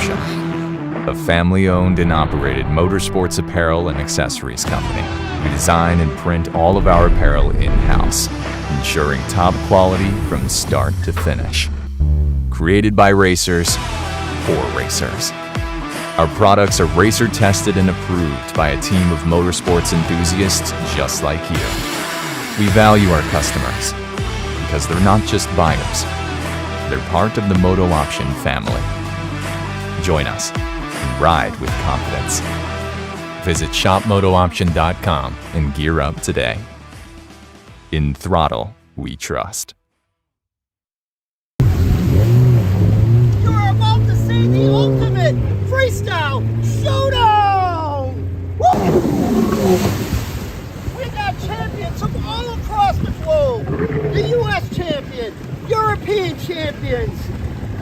Option, a family-owned and operated motorsports apparel and accessories company. We design and print all of our apparel in-house, ensuring top quality from start to finish. Created by racers, for racers. Our products are racer tested and approved by a team of motorsports enthusiasts just like you. We value our customers because they're not just buyers, they're part of the Moto Option family. Join us and ride with confidence. Visit shopmotooption.com and gear up today. In Throttle, we trust. You're about to see the ultimate freestyle showdown! Woo! We got champions from all across the globe. The U.S. champion, European champions,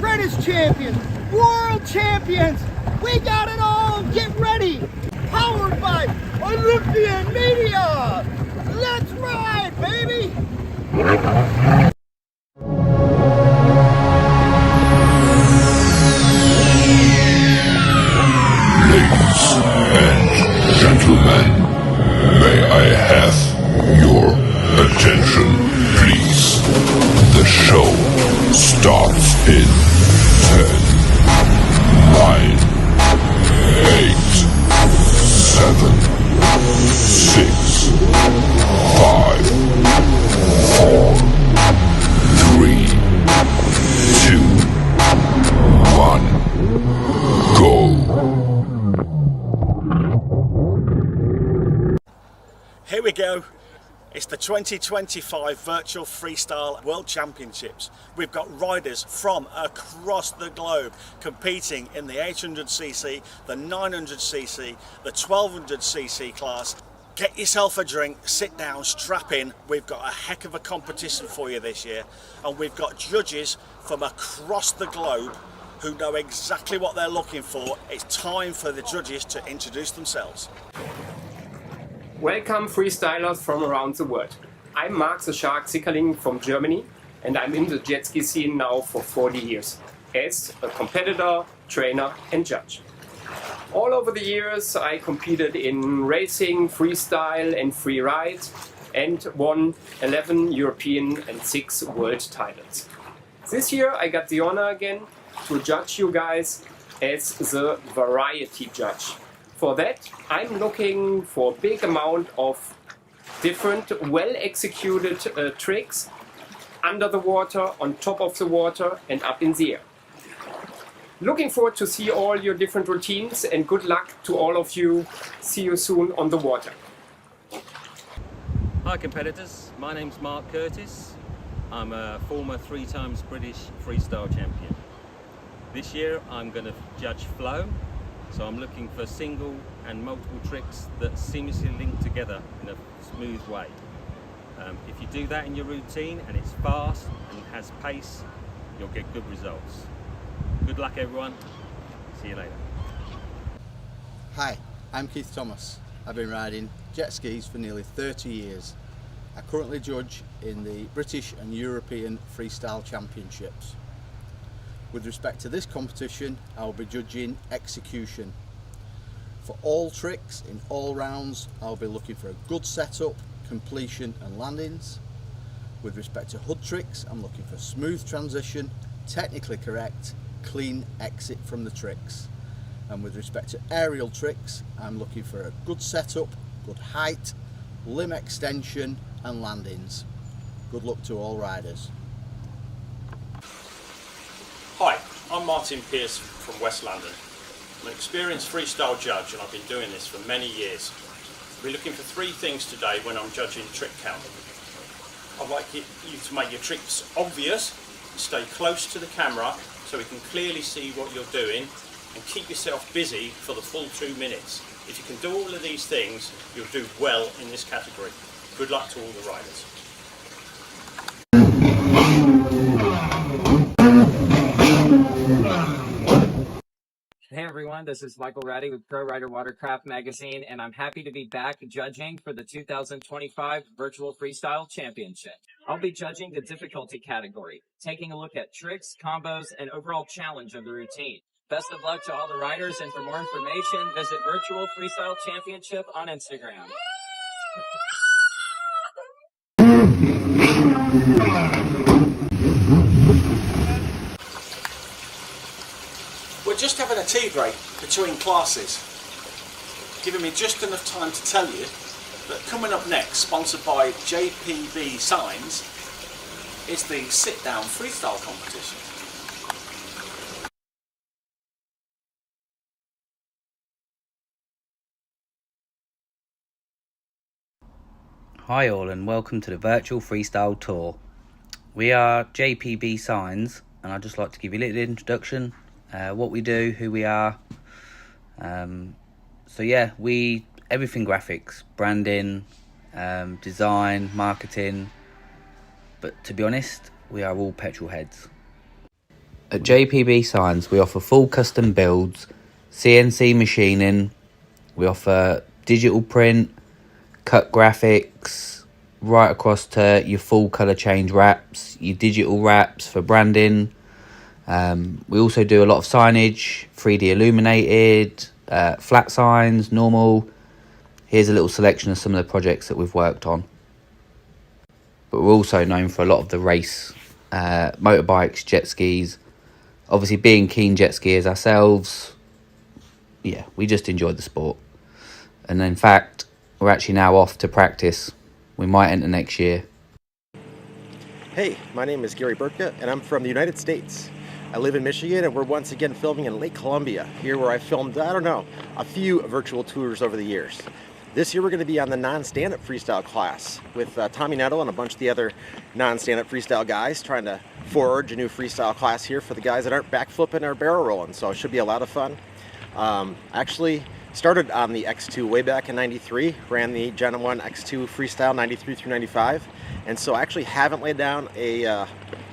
British champions, world champions. We got it all. Get ready. Powered by Olympian Media. Let's ride, baby. Ladies and gentlemen, may I have your attention, please? The show starts in 10, 9, 8, 7, 6, 5, 4, 3, 2, 1, go. Here we go. It's the 2025 Virtual Freestyle World Championships. We've got riders from across the globe competing in the 800cc, the 900cc, the 1200cc class. Get yourself a drink, sit down, strap in. We've got a heck of a competition for you this year, and we've got judges from across the globe who know exactly what they're looking for. It's time for the judges to introduce themselves. Welcome freestylers from around the world. I'm Mark the Shark Zickerling from Germany, and I'm in the jet ski scene now for 40 years as a competitor, trainer and judge. All over the years I competed in racing, freestyle and free ride and won 11 European and 6 world titles. This year I got the honor again to judge you guys as the variety judge. For that, I'm looking for a big amount of different, well-executed tricks under the water, on top of the water and up in the air. Looking forward to see all your different routines and good luck to all of you. See you soon on the water. Hi competitors, my name's Mark Curtis. I'm a former 3 times British freestyle champion. This year I'm going to judge flow. So I'm looking for single and multiple tricks that seamlessly link together in a smooth way. If you do that in your routine and it's fast and has pace, you'll get good results. Good luck everyone. See you later. Hi, I'm Keith Thomas. I've been riding jet skis for nearly 30 years. I currently judge in the British and European Freestyle Championships. With respect to this competition, I will be judging execution. For all tricks in all rounds, I'll be looking for a good setup, completion and landings. With respect to hood tricks, I'm looking for smooth transition, technically correct, clean exit from the tricks. And with respect to aerial tricks, I'm looking for a good setup, good height, limb extension and landings. Good luck to all riders. Hi, I'm Martin Pearce from West London. I'm an experienced freestyle judge and I've been doing this for many years. We're looking for 3 things today when I'm judging trick count. I'd like you to make your tricks obvious, stay close to the camera so we can clearly see what you're doing, and keep yourself busy for the full 2 minutes. If you can do all of these things, you'll do well in this category. Good luck to all the riders. Hey everyone, this is Michael Ratty with Pro Rider Watercraft Magazine, and I'm happy to be back judging for the 2025 Virtual Freestyle Championship. I'll be judging the difficulty category, taking a look at tricks, combos, and overall challenge of the routine. Best of luck to all the riders, and for more information, visit Virtual Freestyle Championship on Instagram. We're just having a tea break between classes, giving me just enough time to tell you that coming up next, sponsored by JPB Signs, is the Sitdown Freestyle competition. Hi all, and welcome to the Virtual Freestyle Tour. We are JPB Signs, and I'd just like to give you a little introduction, what we do, who we are. So yeah, we everything graphics, branding, design, marketing, but to be honest, we are all petrol heads. At JPB Signs, we offer full custom builds, CNC machining, we offer digital print, cut graphics, right across to your full colour change wraps, your digital wraps for branding. We also do a lot of signage, 3D illuminated, flat signs, normal. Here's a little selection of some of the projects that we've worked on. But we're also known for a lot of the race, motorbikes, jet skis. Obviously, being keen jet skiers ourselves, yeah, we just enjoy the sport. And in fact, we're actually now off to practice. We might enter next year. Hey, my name is Gary Burtka, and I'm from the United States. I live in Michigan, and we're once again filming in Lake Columbia, here where I filmed, a few virtual tours over the years. This year we're going to be on the non-stand-up freestyle class with Tommy Nettle and a bunch of the other non-stand-up freestyle guys, trying to forge a new freestyle class here for the guys that aren't backflipping or barrel rolling, so it should be a lot of fun. Actually started on the X2 way back in '93, ran the Gen 1 X2 freestyle '93 through '95, and so I actually haven't laid down a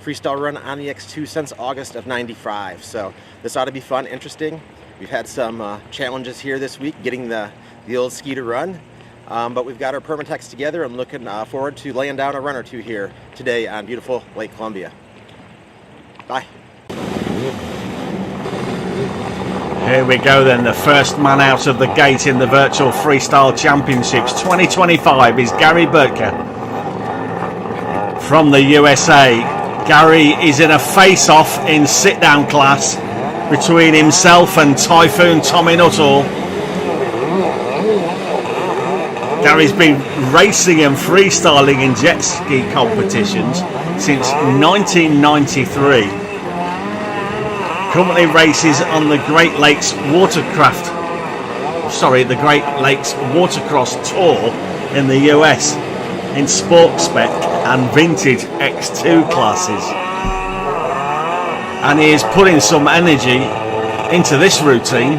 freestyle run on the X2 since August of '95, so this ought to be fun, interesting. We've had some challenges here this week getting the old ski to run, but we've got our Permatex together and looking forward to laying down a run or two here today on beautiful Lake Columbia. Bye. Here we go then, the first man out of the gate in the Virtual Freestyle Championships 2025 is Gary Burtka from the USA. Gary is in a face-off in sit-down class between himself and Typhoon Tommy Nuttall. Gary's been racing and freestyling in jet ski competitions since 1993. Currently races on the Great Lakes Watercross Tour in the US in sport spec and vintage X2 classes. And he is putting some energy into this routine.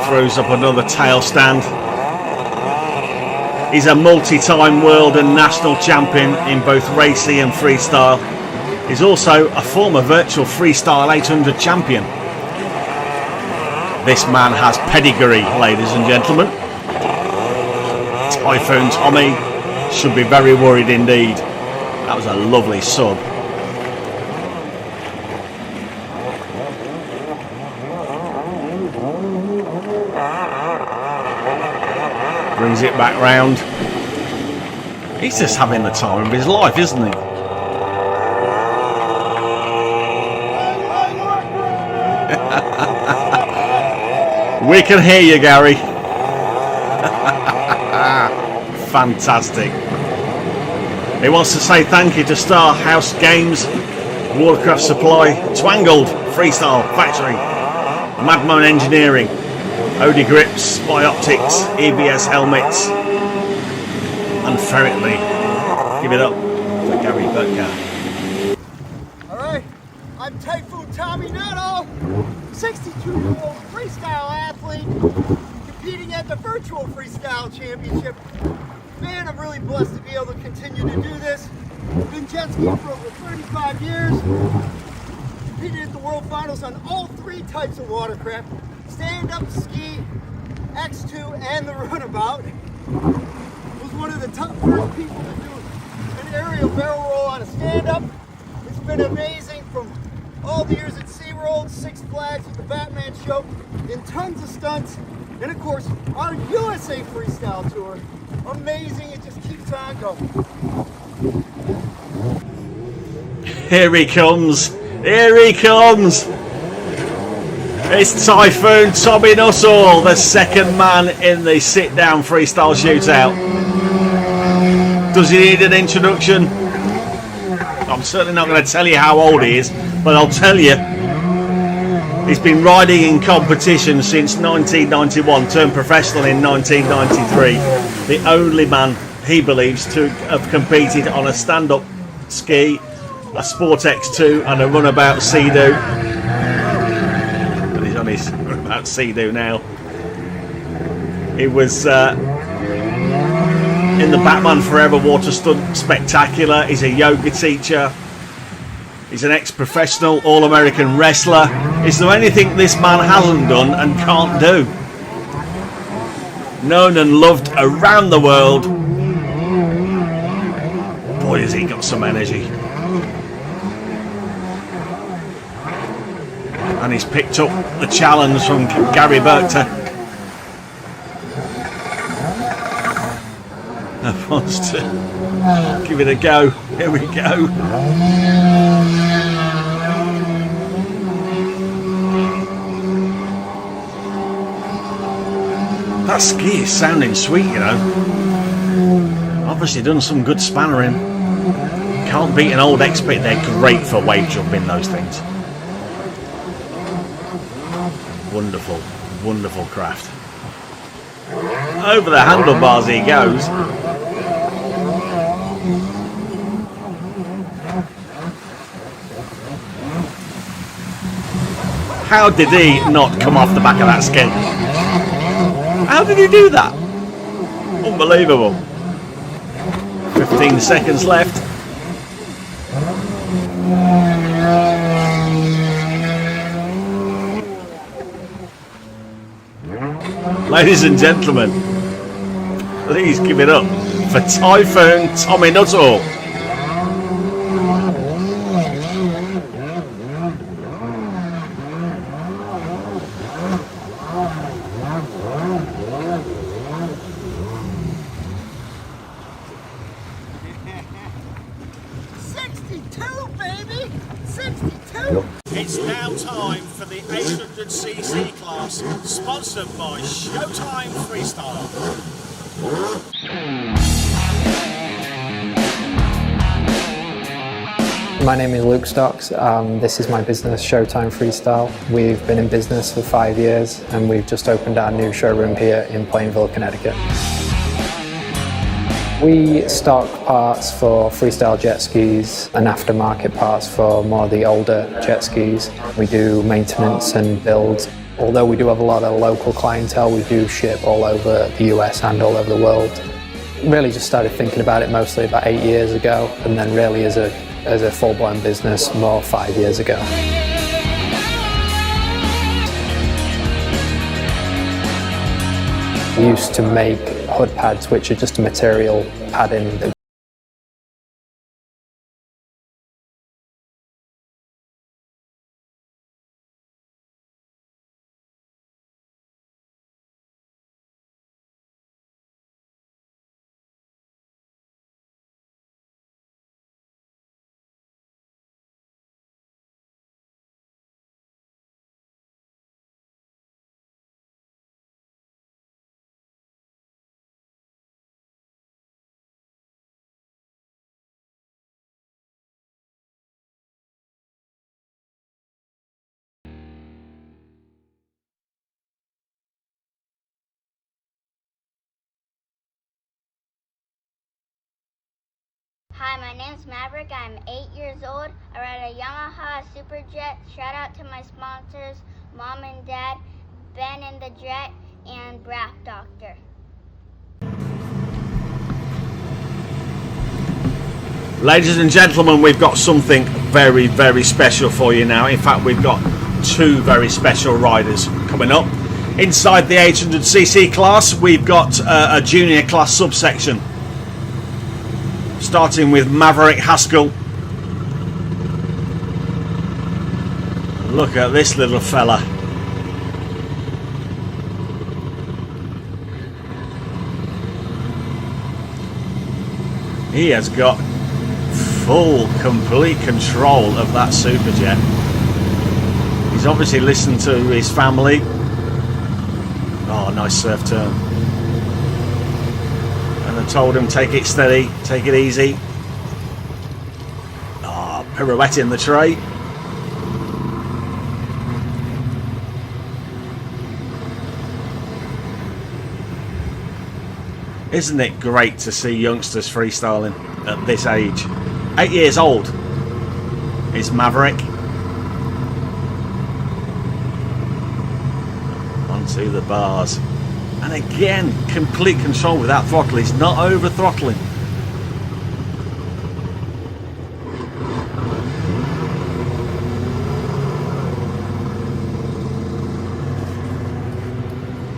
Throws up another tail stand. He's a multi-time world and national champion in both racing and freestyle. He's also a former Virtual Freestyle 800 champion. This man has pedigree, ladies and gentlemen. Typhoon Tommy should be very worried indeed. That was a lovely sub. Brings it back round. He's just having the time of his life, isn't he? We can hear you, Gary. Fantastic. He wants to say thank you to Star House Games, Watercraft Supply, Twangled Freestyle Factory, Madman Engineering, Odie Grips, Spy Optics, EBS Helmets, and Ferretly. Give it up for Gary Burtka. Alright, I'm Typhoon Tommy Nettle, 62-year-old freestyle athlete, competing at the Virtual Freestyle Championship. Man, I'm really blessed to be able to continue to do this. I've been jet skiing for over 35 years. Competed at the World Finals on all three types of watercraft. Stand-up ski, X2, and the runabout. Was one of the top 4 people to do an aerial barrel roll on a stand-up. It's been amazing from all the years at SeaWorld, Six Flags with the Batman show, and tons of stunts. And of course, our USA Freestyle Tour. Amazing, it just keeps on going. Here he comes. Here he comes. It's Typhoon Tommy Nuttall, the second man in the sit-down freestyle shootout. Does he need an introduction? I'm certainly not going to tell you how old he is, but I'll tell you, he's been riding in competition since 1991, turned professional in 1993. The only man, he believes, to have competed on a stand-up ski, a Sport X2 and a runabout Sea-Doo. And he's on his runabout Sea-Doo now. He was in the Batman Forever Water Stunt Spectacular. He's a yoga teacher. He's an ex-professional All-American wrestler. Is there anything this man hasn't done and can't do? Known and loved around the world. Boy, has he got some energy. And he's picked up the challenge from Gary Berkter. Wants to give it a go. Here we go. That ski is sounding sweet, you know. Obviously done some good spannering. Can't beat an old expert. They're great for wave jumping, those things. Wonderful, wonderful craft. Over the handlebars he goes. How did he not come off the back of that ski? How did he do that? Unbelievable. 15 seconds left. Ladies and gentlemen, please give it up for Typhoon Tommy Nuttall. It's now time for the 800cc class, sponsored by Showtime Freestyle. My name is Luke Stocks. This is my business, Showtime Freestyle. We've been in business for 5 years and we've just opened our new showroom here in Plainville, Connecticut. We stock parts for freestyle jet skis and aftermarket parts for more of the older jet skis. We do maintenance and builds. Although we do have a lot of local clientele, we do ship all over the US and all over the world. Really just started thinking about it mostly about 8 years ago, and then really as a full-blown business more 5 years ago. We used to make hood pads, which are just a material padding that Hi, my name's Maverick. I'm 8 years old. I ride a Yamaha Superjet. Shout out to my sponsors, Mom and Dad, Ben and the Jet, and Braff Doctor. Ladies and gentlemen, we've got something very, very special for you now. In fact, we've got two very special riders coming up. Inside the 800cc class, we've got a junior class subsection. Starting with Maverick Haskell. Look at this little fella. He has got full, complete control of that Superjet. He's obviously listened to his family. Oh, nice surf turn. And I told him, take it steady, take it easy. Oh, pirouette in the tray. Isn't it great to see youngsters freestyling at this age? 8 years old is Maverick. Onto the bars. And again, complete control with that throttle. He's not over throttling.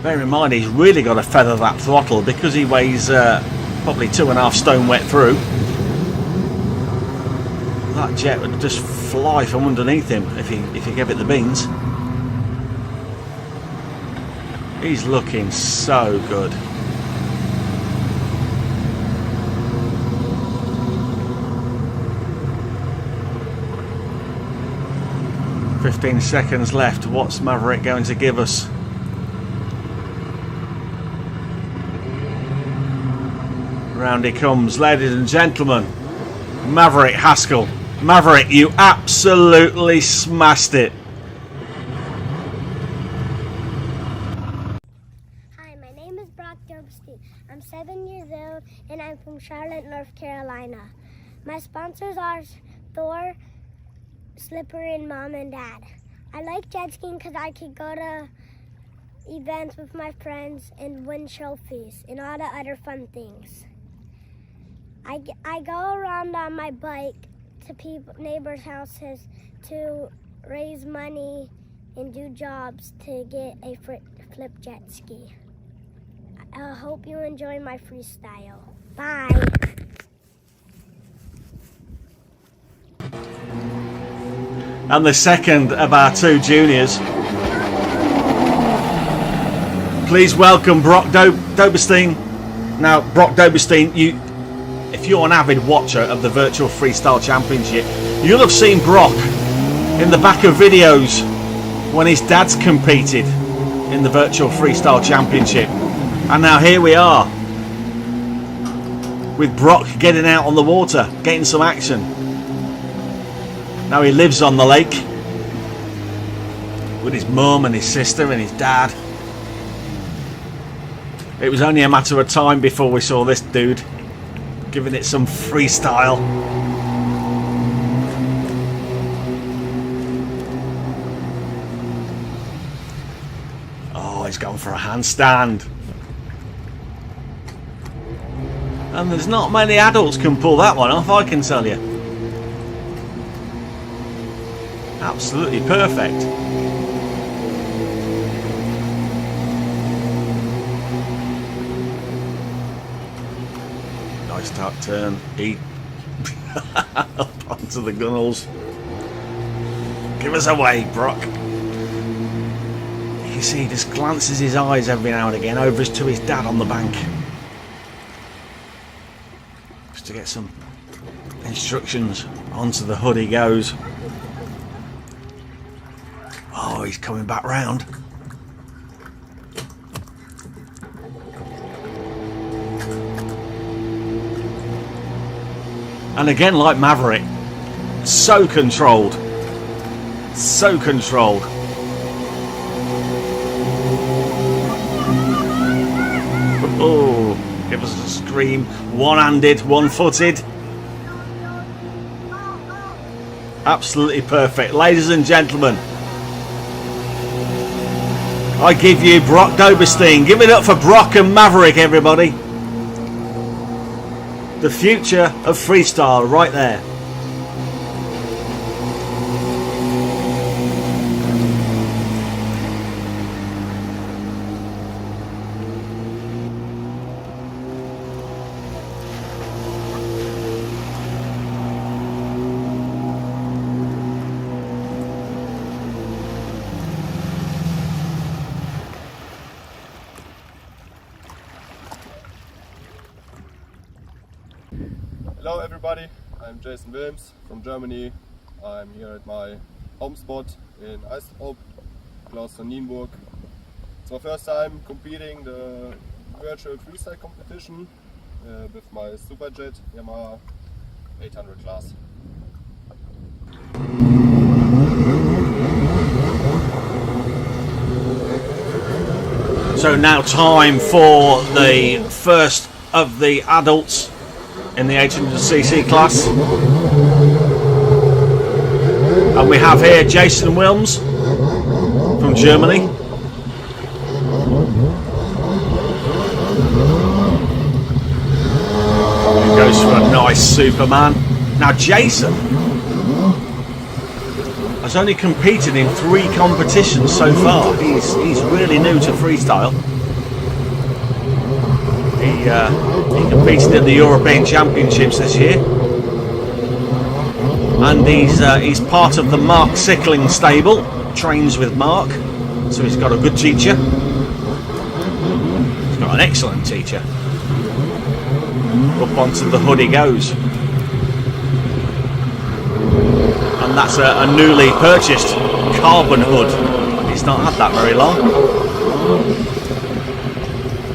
Bear in mind, he's really got to feather that throttle because he weighs probably 2.5 stone wet through. That jet would just fly from underneath him if he gave it the beans. He's looking so good. "15 seconds left. What's Maverick going to give us?" Round he comes, ladies and gentlemen. Maverick Haskell. Maverick, you absolutely smashed it. Hi, my name is Brock Dobstein. I'm 7 years old and I'm from Charlotte, North Carolina. My sponsors are Thor, Slippery, and Mom and Dad. I like jet skiing because I could go to events with my friends and win trophies and all the other fun things. I go around on my bike to neighbors' houses to raise money and do jobs to get a flip jet ski. I hope you enjoy my freestyle. Bye. And the second of our two juniors. Please welcome Brock Doberstein. Now, Brock Doberstein, if you're an avid watcher of the Virtual Freestyle Championship, you'll have seen Brock in the back of videos when his dad's competed in the Virtual Freestyle Championship. And now here we are with Brock getting out on the water, getting some action. Now he lives on the lake with his mum and his sister and his dad. It was only a matter of time before we saw this dude giving it some freestyle. Oh, he's gone for a handstand. And there's not many adults can pull that one off, I can tell you. Absolutely perfect. Nice tuck turn. Up onto the gunnels. Give us away, Brock. You can see he just glances his eyes every now and again over to his dad on the bank. Just to get some instructions. Onto the hood he goes. Oh, he's coming back round. And again, like Maverick, so controlled. So controlled. Oh, give us a scream. One-handed, one-footed. Absolutely perfect. Ladies and gentlemen, I give you Brock Doberstein. Give it up for Brock and Maverick, everybody. The future of freestyle right there. Hello everybody, I'm Jason Wilms from Germany. I'm here at my home spot in Eistrup, close to Nienburg. It's my first time competing the virtual freestyle competition with my Superjet Yamaha 800 class. So now time for the first of the adults in the 800cc class. And we have here Jason Wilms from Germany. He goes for a nice Superman. Now Jason has only competed in 3 competitions so far. He's really new to freestyle. He competed at the European Championships this year, and he's part of the Mark Sickling stable. Trains with Mark, so he's got a good teacher. He's got an excellent teacher. Up onto the hood he goes. And that's a newly purchased carbon hood. He's not had that very long.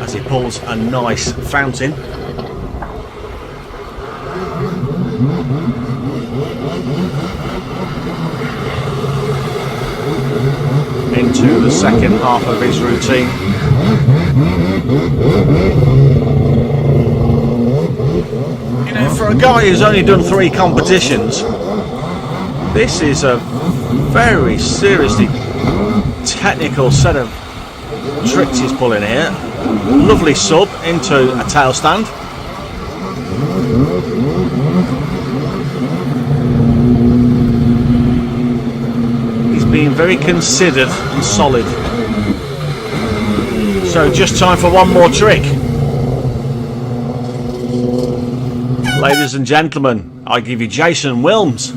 As he pulls a nice fountain. Into the second half of his routine. You know, for a guy who's only done 3 competitions, this is a very seriously technical set of tricks he's pulling here. Lovely sub into a tail stand. He's being very considered and solid. So just time for one more trick. Ladies and gentlemen, I give you Jason Wilms.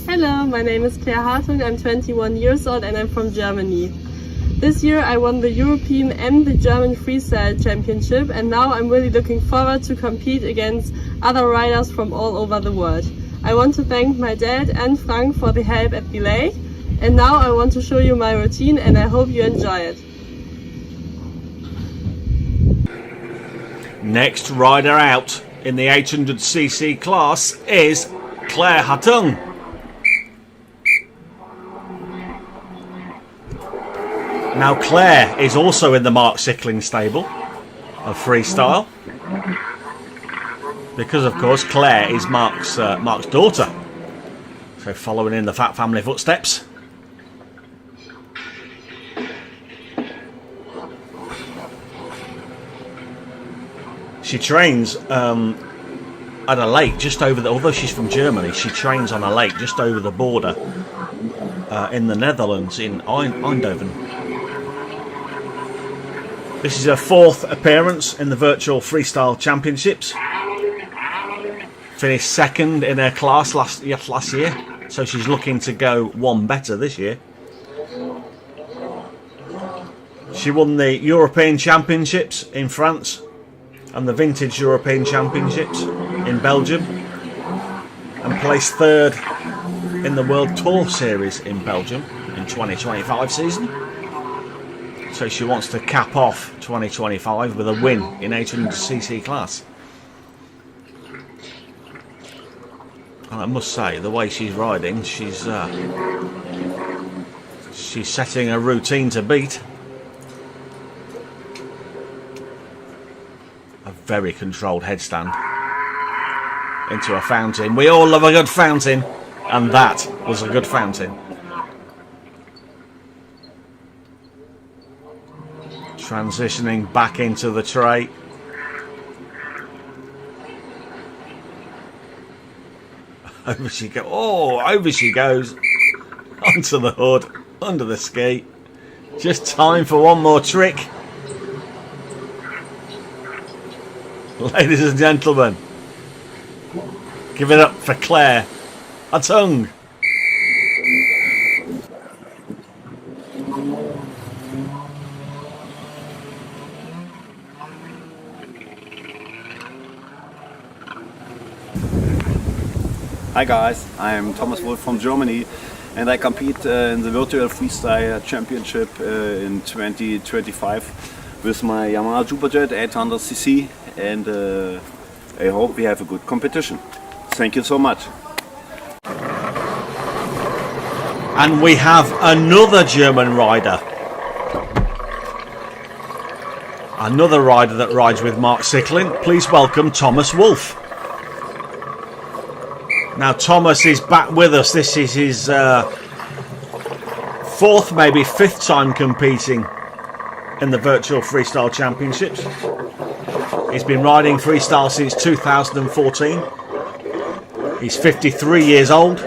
Hello, my name is Claire Hartung, I'm 21 years old and I'm from Germany. This year I won the European and the German Freestyle Championship, and now I'm really looking forward to compete against other riders from all over the world. I want to thank my dad and Frank for the help at the lake, and now I want to show you my routine and I hope you enjoy it. Next rider out in the 800cc class is Claire Hartung. Now Claire is also in the Mark Sickling stable of freestyle, because of course Claire is Mark's daughter, so following in the Fat family footsteps. She trains at a lake just over the, although she's from Germany, she trains on a lake just over the border in the Netherlands, in Eindhoven. This is her 4th appearance in the Virtual Freestyle Championships. Finished 2nd in her class last year, so she's looking to go 1 better this year. She won the European Championships in France and the Vintage European Championships in Belgium, and placed 3rd in the World Tour Series in Belgium in 2025 season. So she wants to cap off 2025 with a win in 800cc class. And I must say, the way she's riding, she's setting a routine to beat. A very controlled headstand into a fountain. We all love a good fountain, and that was a good fountain. Transitioning back into the tray. Over she goes. Oh, over she goes. Onto the hood, under the ski. Just time for one more trick. Ladies and gentlemen, give it up for Claire Hartung. Hi guys, I'm Thomas Wolf from Germany and I compete in the Virtual Freestyle Championship in 2025 with my Yamaha Superjet 800cc and I hope we have a good competition. Thank you so much. And we have another German rider. Another rider that rides with Mark Sickling. Please welcome Thomas Wolf. Now Thomas is back with us. This is his fourth, maybe fifth time competing in the Virtual Freestyle Championships. He's been riding freestyle since 2014. He's 53 years old.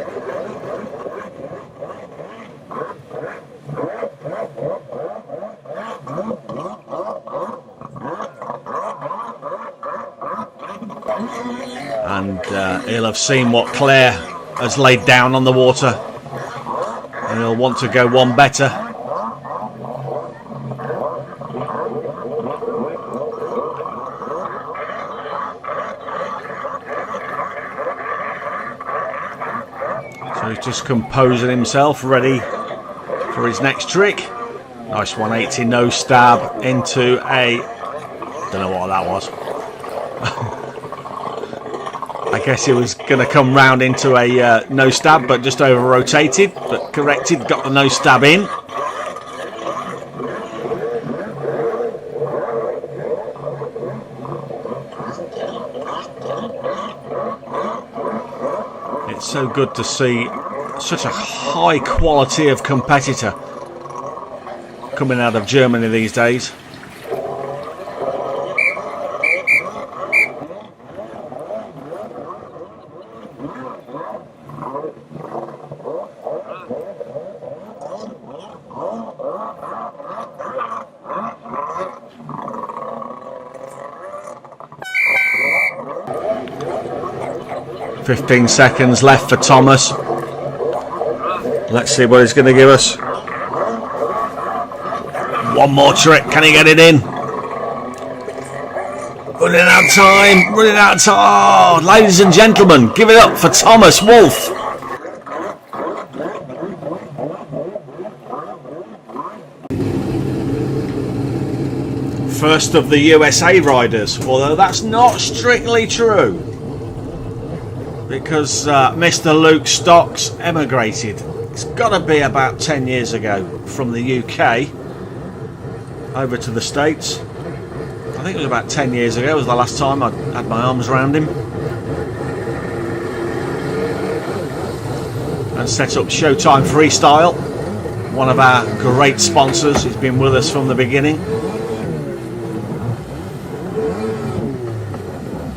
And he'll have seen what Claire has laid down on the water, and he'll want to go one better. So he's just composing himself, ready for his next trick. Nice 180 nose stab into a, don't know what that was. I guess he was going to come round into a nose stab, but just over rotated, but corrected, got the nose stab in. It's so good to see such a high quality of competitor coming out of Germany these days. Seconds left for Thomas. Let's see what he's going to give us. One more trick. Can he get it in? Running out of time. Running out of time. Oh, ladies and gentlemen, give it up for Thomas Wolf. First of the USA riders, although that's not strictly true, because Mr. Luke Stocks emigrated. It's got to be about 10 years ago from the UK over to the States. I think it was about 10 years ago was the last time I had my arms around him. And set up Showtime Freestyle, one of our great sponsors. He's been with us from the beginning,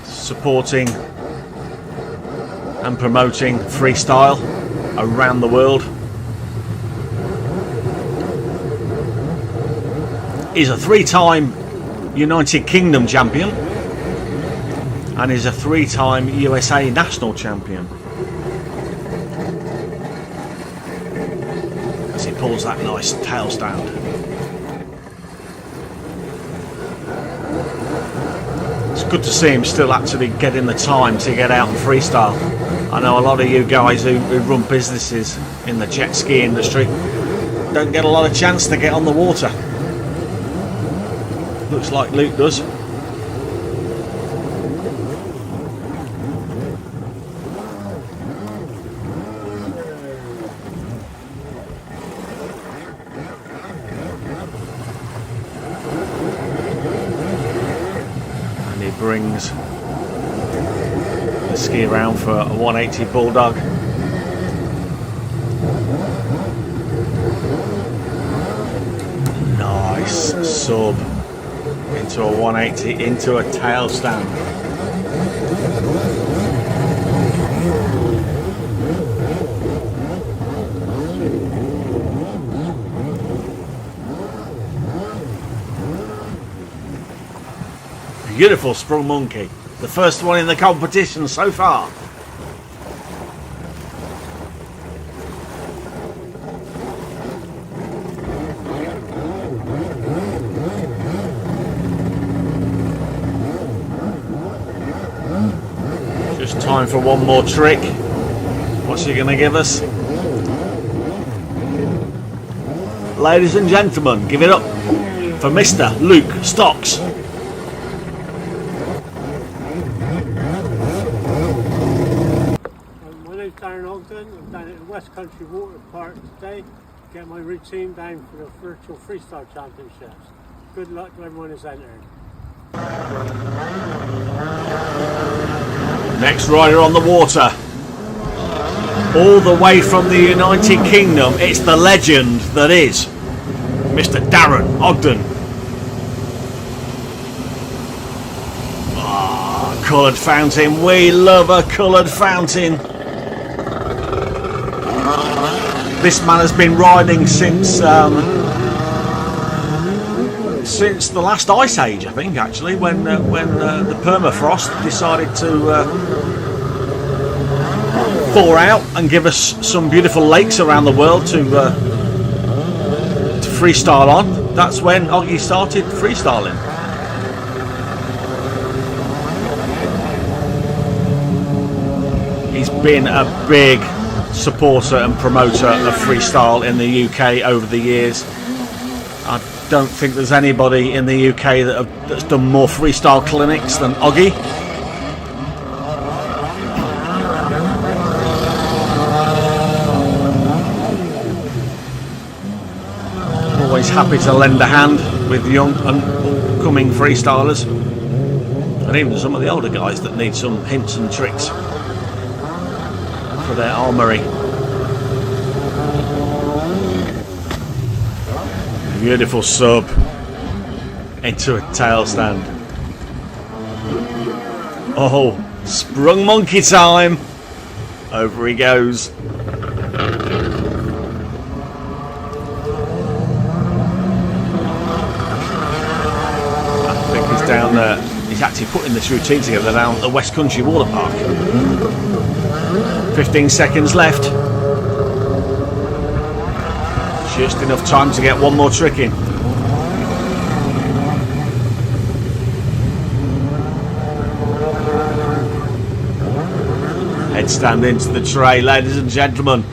supporting and promoting freestyle around the world. He's a three-time United Kingdom champion and is a three-time USA national champion. As he pulls that nice tail stand. It's good to see him still actually getting the time to get out and freestyle. I know a lot of you guys who run businesses in the jet ski industry don't get a lot of chance to get on the water. Looks like Luke does. And he brings the ski around for a 180 bulldog. Nice sub into a 180 into a tail stand. Beautiful sprung monkey. The first one in the competition so far. Just time for one more trick. What's he going to give us? Ladies and gentlemen, give it up for Mr. Luke Stocks. My name's Darren Ogden. I'm down at the West Country Water Park today to get my routine down for the Virtual Freestyle Championships. Good luck to everyone who's entered. Next rider on the water. All the way from the United Kingdom, it's the legend that is Mr. Darren Ogden. Ah, coloured fountain. We love a coloured fountain. This man has been riding since the last ice age, I think, actually, when the permafrost decided to thaw out and give us some beautiful lakes around the world to freestyle on. That's when Oggy started freestyling. He's been a big supporter and promoter of freestyle in the UK over the years. I don't think there's anybody in the UK that's done more freestyle clinics than Oggy. Always happy to lend a hand with young and upcoming freestylers, and even some of the older guys that need some hints and tricks for their armoury. Beautiful sub into a tail stand. Oh, sprung monkey time. Over he goes. Down there, he's actually putting this routine together down at the West Country Water Park. 15 seconds left. Just enough time to get one more trick in. Headstand into the tray, ladies and gentlemen.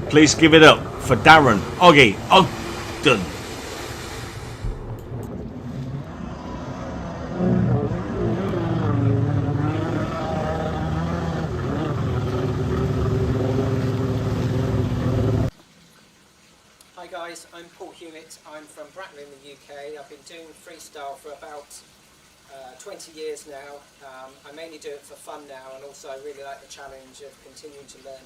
Please give it up for Darren Oggy Ogden. I'm Paul Hewitt. I'm from Bracknell in the UK. I've been doing freestyle for about 20 years now. I mainly do it for fun now, and also I really like the challenge of continuing to learn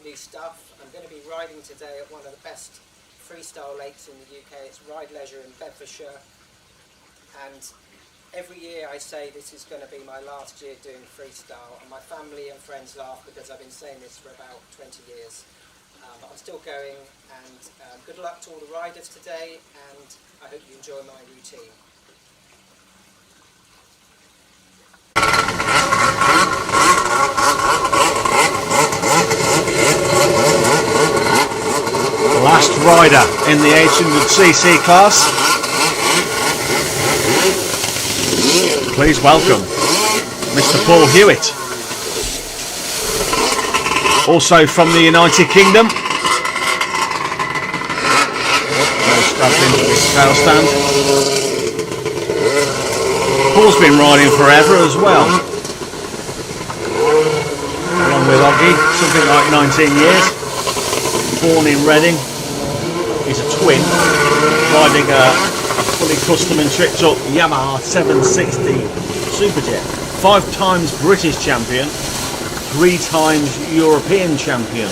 new stuff. I'm going to be riding today at one of the best freestyle lakes in the UK. It's Ride Leisure in Bedfordshire, and every year I say this is going to be my last year doing freestyle, and my family and friends laugh because I've been saying this for about 20 years. But I'm still going, and good luck to all the riders today, and I hope you enjoy my routine. Last rider in the 800cc class. Please welcome Mr. Paul Hewitt. Also from the United Kingdom. Strapped into this tail stand. Paul's been riding forever as well. Along with Oggy, something like 19 years. Born in Reading. He's a twin, riding a fully custom and tricked up Yamaha 760 Superjet. 5 times British champion. 3 times European champion.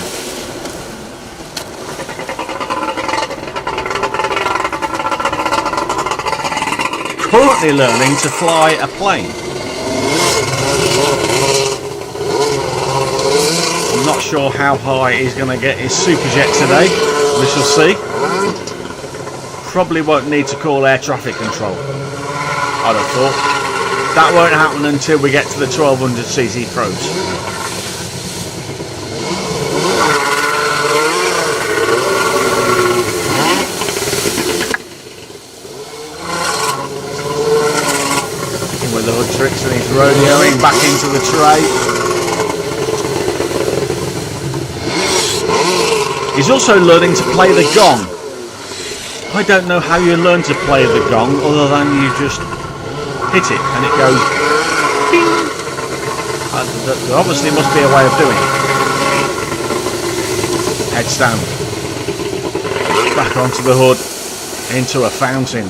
Currently learning to fly a plane. I'm not sure how high he's going to get his Superjet today. We shall see. Probably won't need to call air traffic control, I'd have thought. That won't happen until we get to the 1200cc pros. With the hood tricks and he's rodeoing back into the tray. He's also learning to play the gong. I don't know how you learn to play the gong other than you just hit it and it goes ding. There obviously must be a way of doing it. Headstand. Back onto the hood, into a fountain.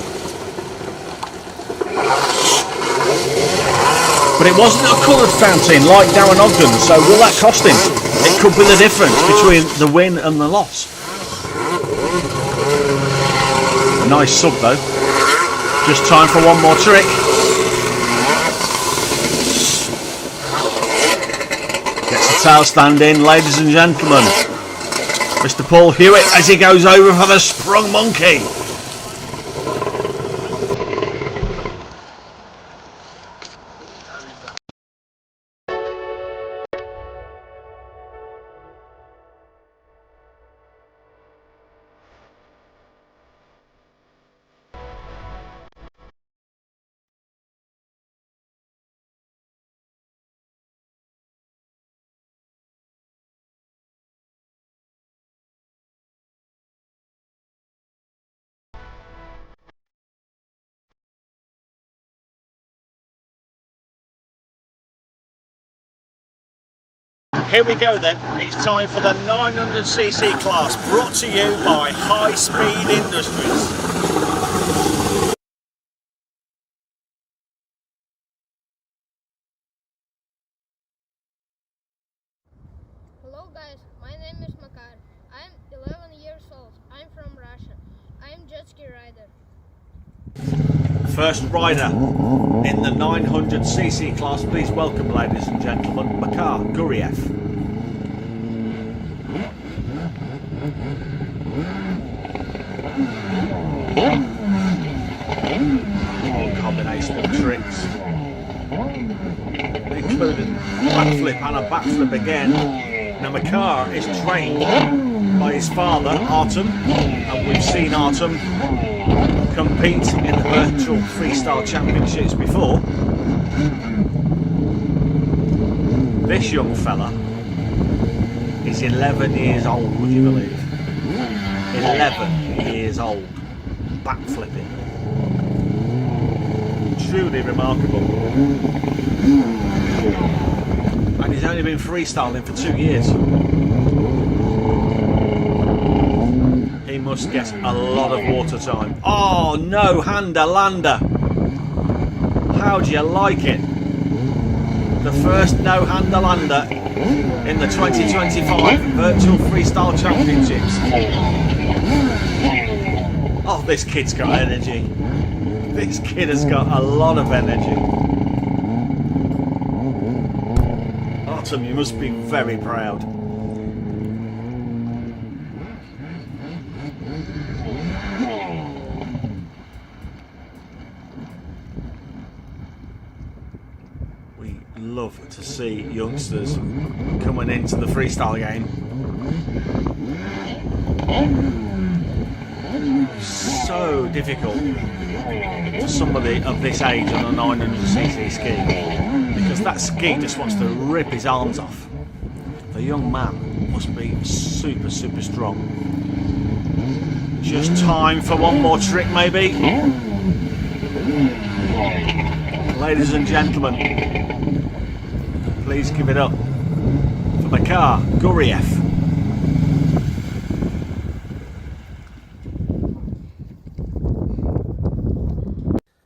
But it wasn't a coloured fountain like Darren Ogden, so will that cost him? It could be the difference between the win and the loss. A nice sub though. Just time for one more trick. Gets the tail stand in, ladies and gentlemen. Mr. Paul Hewitt as he goes over for the sprung monkey. Here we go then, it's time for the 900cc class, brought to you by High Speed Industries. Hello guys, my name is Makar. I'm 11 years old. I'm from Russia. I'm Jetski rider. First rider in the 900cc class, please welcome, ladies and gentlemen, Makar Guriev. Combination of tricks, including backflip and a backflip again. Now Makar is trained by his father Artem, and we've seen Artem compete in the virtual freestyle championships before. This young fella is 11 years old, would you believe? 11 years old, backflipping. Truly remarkable. And he's only been freestyling for 2 years. He must get a lot of water time. Oh no, hander lander. How do you like it? The first no hander lander in the 2025 Virtual Freestyle Championships. Oh, this kid's got energy. This kid has got a lot of energy. Artem, you must be very proud. We love to see youngsters coming into the freestyle game. So difficult for somebody of this age on a 900cc ski, because that ski just wants to rip his arms off. The young man must be super strong. Just time for one more trick maybe. Ladies and gentlemen, please give it up for Makar Guriev.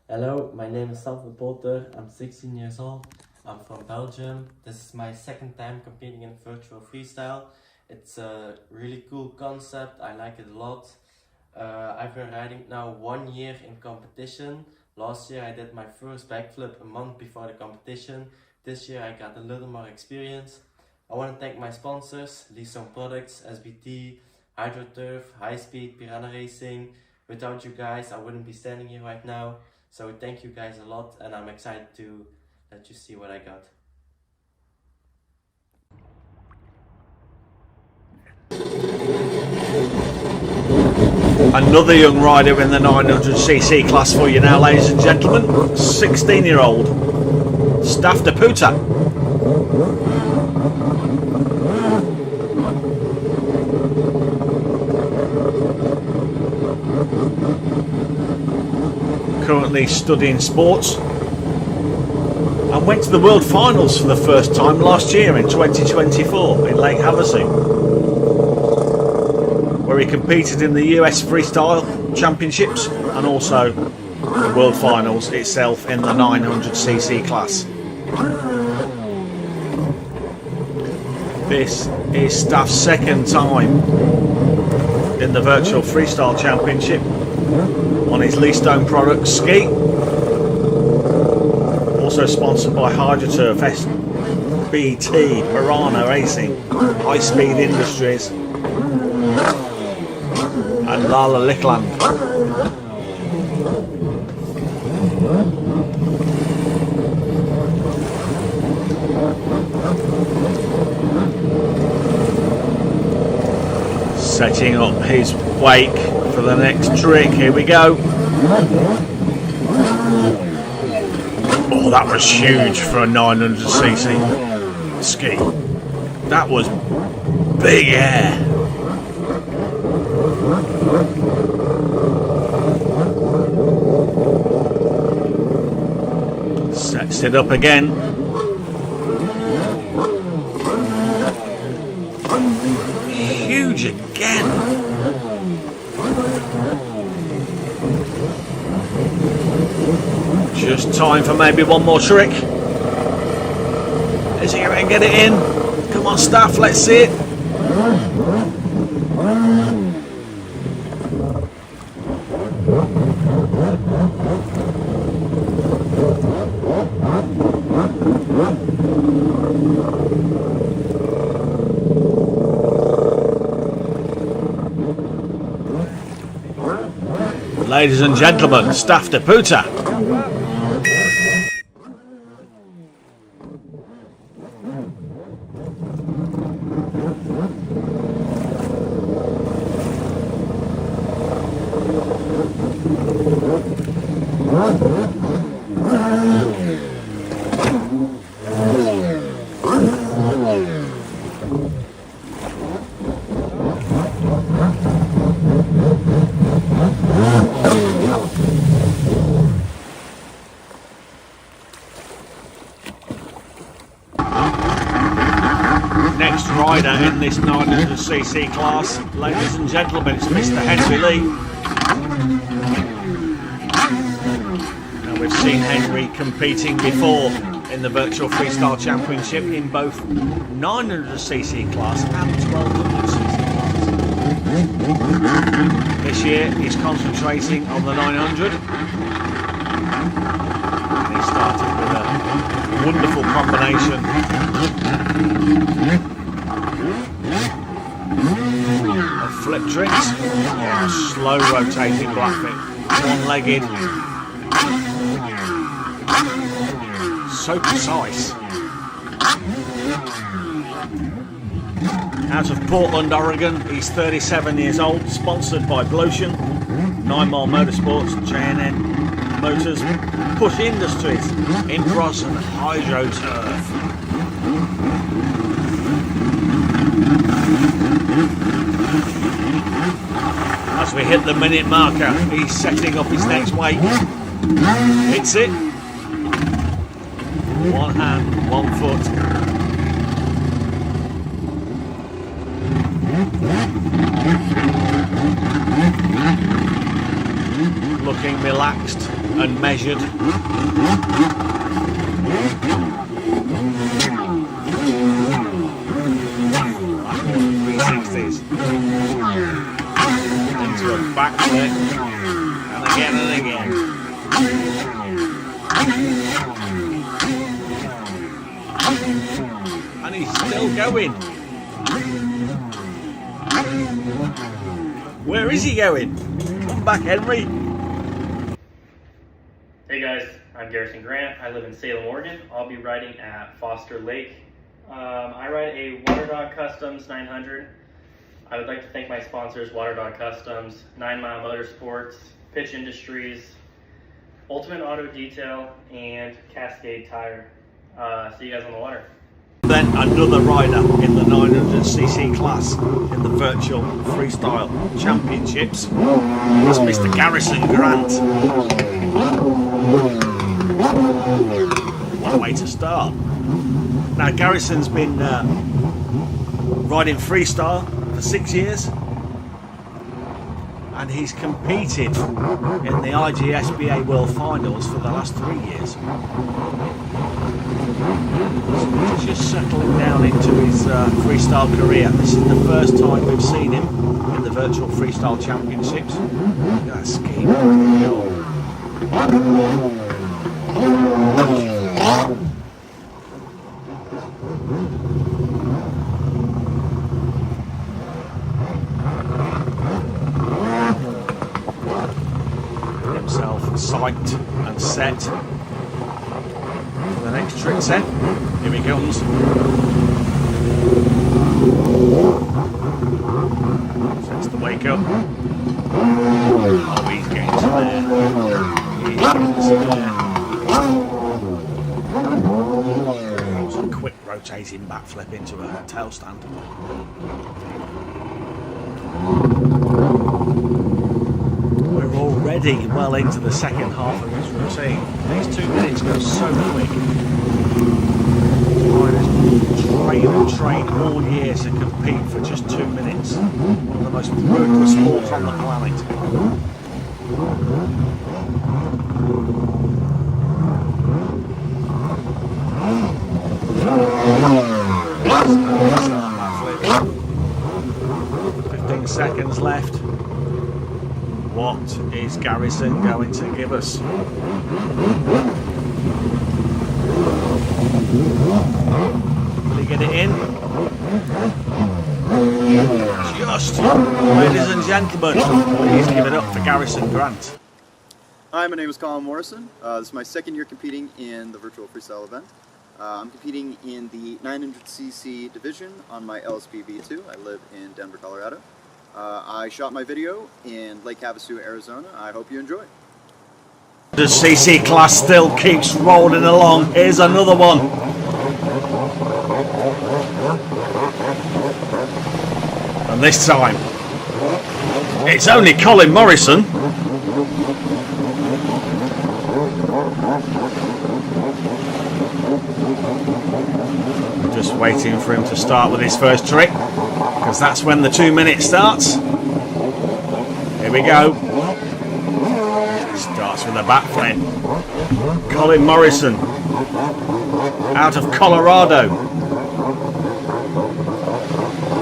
Hello, my name is Sam Potter. I'm 16 years old. I'm from Belgium. This is my second time competing in virtual freestyle. It's a really cool concept. I like it a lot. I've been riding now 1 year in competition. Last year I did my first backflip a month before the competition. This year I got a little more experience. I want to thank my sponsors, Lison Products, SBT, HydroTurf, High Speed, Piranha Racing. Without you guys I wouldn't be standing here right now. So thank you guys a lot, and I'm excited to let you see what I got. Another young rider in the 900cc class for you now, ladies and gentlemen. 16-year-old Staff de Puta. Currently studying sports and went to the World Finals for the first time last year in 2024 in Lake Havasu, where he competed in the US Freestyle Championships and also the World Finals itself in the 900cc class. This is Staff's second time in the Virtual Freestyle Championship on his Lee Stone Products ski, also sponsored by HydroTurf, SBT, Piranha Racing, High Speed Industries and Lala Lickland. Setting up his wake for the next trick. Here we go. Oh, that was huge for a 900cc ski. That was big air. Sets it up again. Huge again. Just time for maybe one more trick. Is he going to get it in? Come on, Staff, let's see it. Ladies and gentlemen, Staff de Puta. Next rider in this 900cc class, ladies and gentlemen, it's Mr. Henry Lee. Now we've seen Henry competing before in the Virtual Freestyle Championship in both 900cc class and 1200cc class. This year he's concentrating on the 900. And he started with a wonderful combination of flip tricks, slow rotating blackflip, one-legged, so precise. Out of Portland, Oregon, he's 37 years old, sponsored by Blotion, 9 Mile Motorsports, JNN Motors, Push Industries, Impros and HydroTurf. As we hit the minute marker, he's setting up his next wake. Hits it. One hand, 1 foot. Looking relaxed and measured. Into a backflip and again and again. And he's still going. Where is he going? Come back, Henry. guys, I'm Garrison Grant. I live in Salem, Oregon. I'll be riding at Foster Lake. I ride a Water Dog Customs 900. I would like to thank my sponsors, Water Dog Customs, 9 Mile Motorsports, Pitch Industries, Ultimate Auto Detail, and Cascade Tire. See you guys on the water. Then another rider in the 900cc class in the virtual freestyle championships is Mr. Garrison Grant. What a way to start. Now Garrison's been riding freestyle for 6 years and he's competed in the IGSBA World Finals for the last 3 years. He's just settling down into his freestyle career. This is the first time we've seen him in the virtual freestyle championships. Look at that ski. Himself psyched and set for the next trick set. Here he comes. Sets the wake up. Oh, he's getting to there. He's getting to there. That was a quick rotating backflip into a tail stand. We're already well into the second half of this routine. These 2 minutes go so quick. Riders train all year to compete for just 2 minutes. One of the most brutal sports on the planet. Backflip. 15 seconds left. What is Garrison going to give us? Will he get it in? Just, ladies and gentlemen, please give it up for Garrison Grant. Hi, my name is Colin Morrison. This is my second year competing in the virtual freestyle event. I'm competing in the 900cc division on my LSP V2. I live in Denver, Colorado. I shot my video in Lake Havasu, Arizona. I hope you enjoy. The CC class still keeps rolling along. Here's another one. And this time, it's only Colin Morrison. Just waiting for him to start with his first trick, because that's when the 2 minutes starts. Here we go. Starts with a backflip. Colin Morrison, out of Colorado.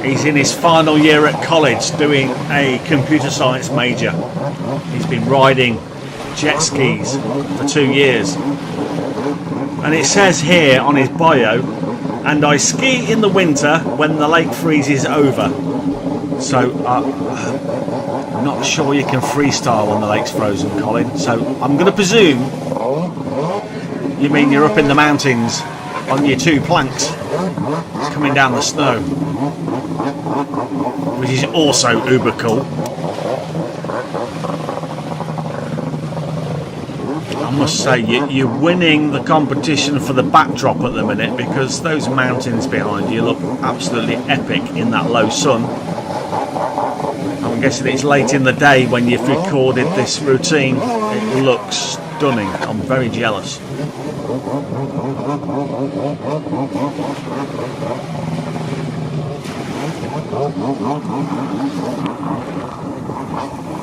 He's in his final year at college doing a computer science major. He's been riding jet skis for 2 years. And it says here on his bio, and I ski in the winter when the lake freezes over. So I'm not sure you can freestyle when the lake's frozen, Colin. So I'm going to presume you mean you're up in the mountains on your 2 planks coming down the snow, which is also uber cool. I must say, you're winning the competition for the backdrop at the minute, because those mountains behind you look absolutely epic in that low sun. I'm guessing it's late in the day when you've recorded this routine. It looks stunning. I'm very jealous.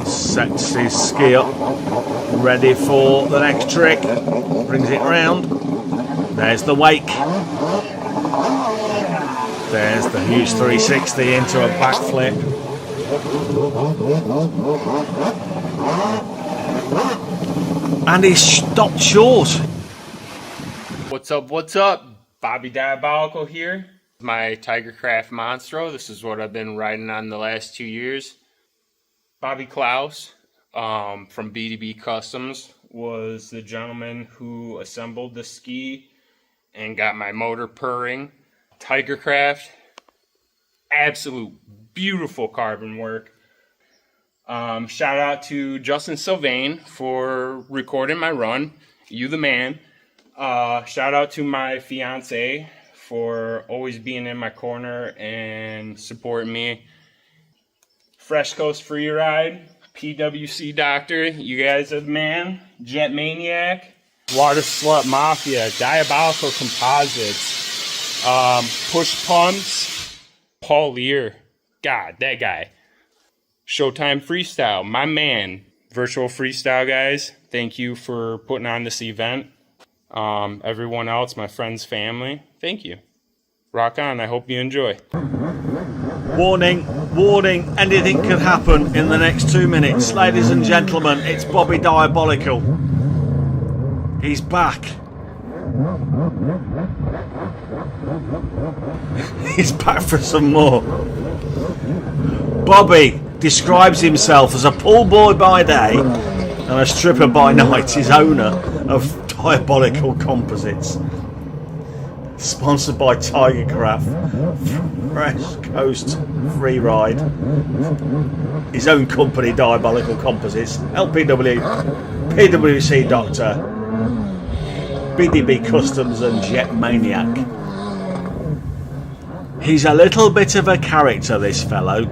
Sets his ski up, ready for the next trick. Brings it round. There's the wake. There's the huge 360 into a backflip. And he's stopped short. What's up, what's up? Bobby Diabolical here. My Tigercraft Monstro. This is what I've been riding on the last 2 years. Bobby Klaus from BDB Customs. was the gentleman who assembled the ski and got my motor purring. Tigercraft, absolute beautiful carbon work. Shout out to Justin Sylvain for recording my run. You the man. Shout out to my fiance for always being in my corner and supporting me. Fresh Coast Freeride, PWC Doctor, you guys are the man. Jet Maniac, Water Slut Mafia, Diabolical Composites, Push Pumps, Paul Lear, God, that guy. Showtime Freestyle, my man. Virtual Freestyle guys, thank you for putting on this event. Everyone else, my friends, family, thank you. Rock on, I hope you enjoy. Warning, warning, anything could happen in the next 2 minutes. Ladies and gentlemen, it's Bobby Diabolical. He's back. He's back for some more. Bobby describes himself as a pool boy by day and a stripper by night. He's owner of Diabolical Composites. Sponsored by Tigercraft, Fresh Coast Freeride, his own company Diabolical Composites, LPW, PWC Doctor, BDB Customs and Jet Maniac. He's a little bit of a character, this fellow.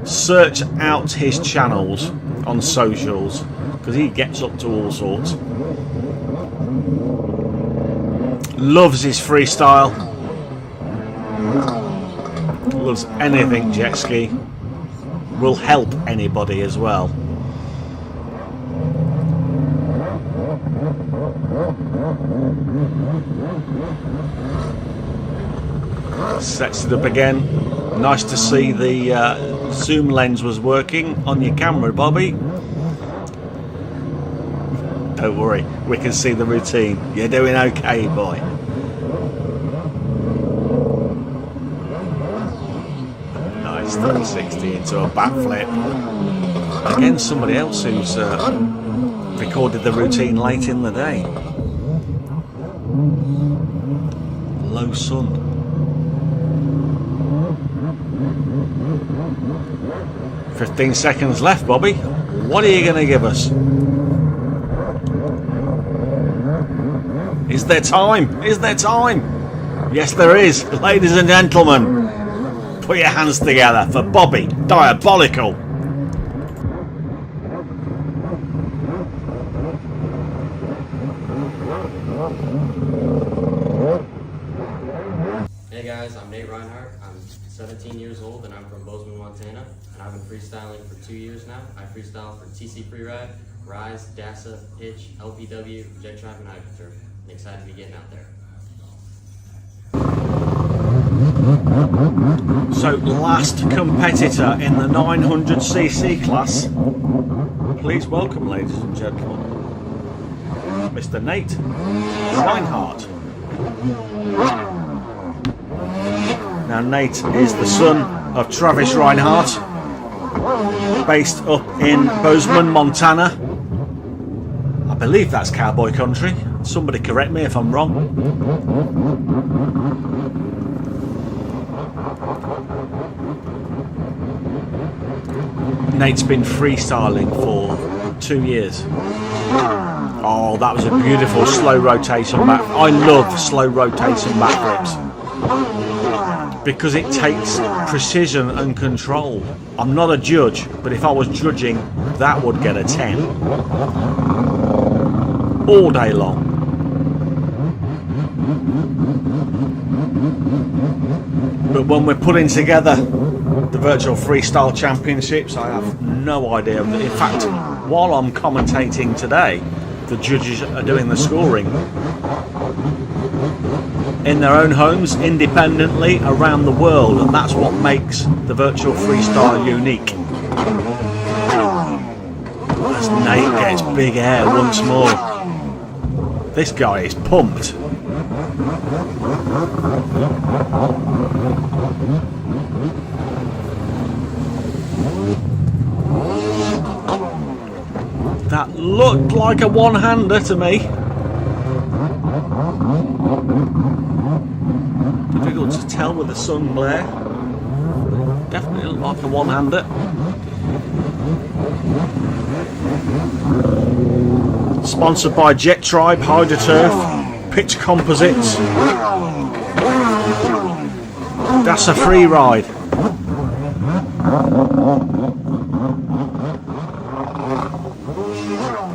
Search out his channels on socials because he gets up to all sorts. Loves his freestyle. Loves anything jet ski. Will help anybody as well. Sets it up again. Nice to see the zoom lens was working on your camera, Bobby. Don't worry, we can see the routine. You're doing okay, boy. Nice 360 into a backflip. Again, somebody else who's recorded the routine late in the day. Low sun. – 15 seconds left, Bobby. What are you going to give us? Is there time? Is there time? Yes, there is. Ladies and gentlemen, put your hands together for Bobby Diabolical. Hey guys, I'm Nate Reinhardt. I'm 17 years old and I'm from Bozeman, Montana. And I've been freestyling for 2 years now. I freestyle for TC Freeride, Rise, DASA, Pitch, LPW, Jet Tribe, and Hyperturf. I'm excited to be getting out there. So, last competitor in the 900cc class. Please welcome, ladies and gentlemen, Mr. Nate Reinhardt. Now, Nate is the son of Travis Reinhardt, based up in Bozeman, Montana. I believe that's cowboy country. Somebody correct me if I'm wrong. Nate's been freestyling for 2 years. Oh, that was a beautiful slow rotation back. I love slow rotation backflips because it takes precision and control. I'm not a judge, but if I was judging, that would get a 10 all day long. But when we're putting together the Virtual Freestyle Championships, I have no idea. In fact, while I'm commentating today, the judges are doing the scoring in their own homes, independently, around the world, and that's what makes the Virtual Freestyle unique. As Nate gets big air once more. This guy is pumped. That looked like a one-hander to me. Difficult to tell with the sun glare. Definitely looked like a one-hander. Sponsored by Jet Tribe, HydroTurf, Pitch Composites. That's a free ride.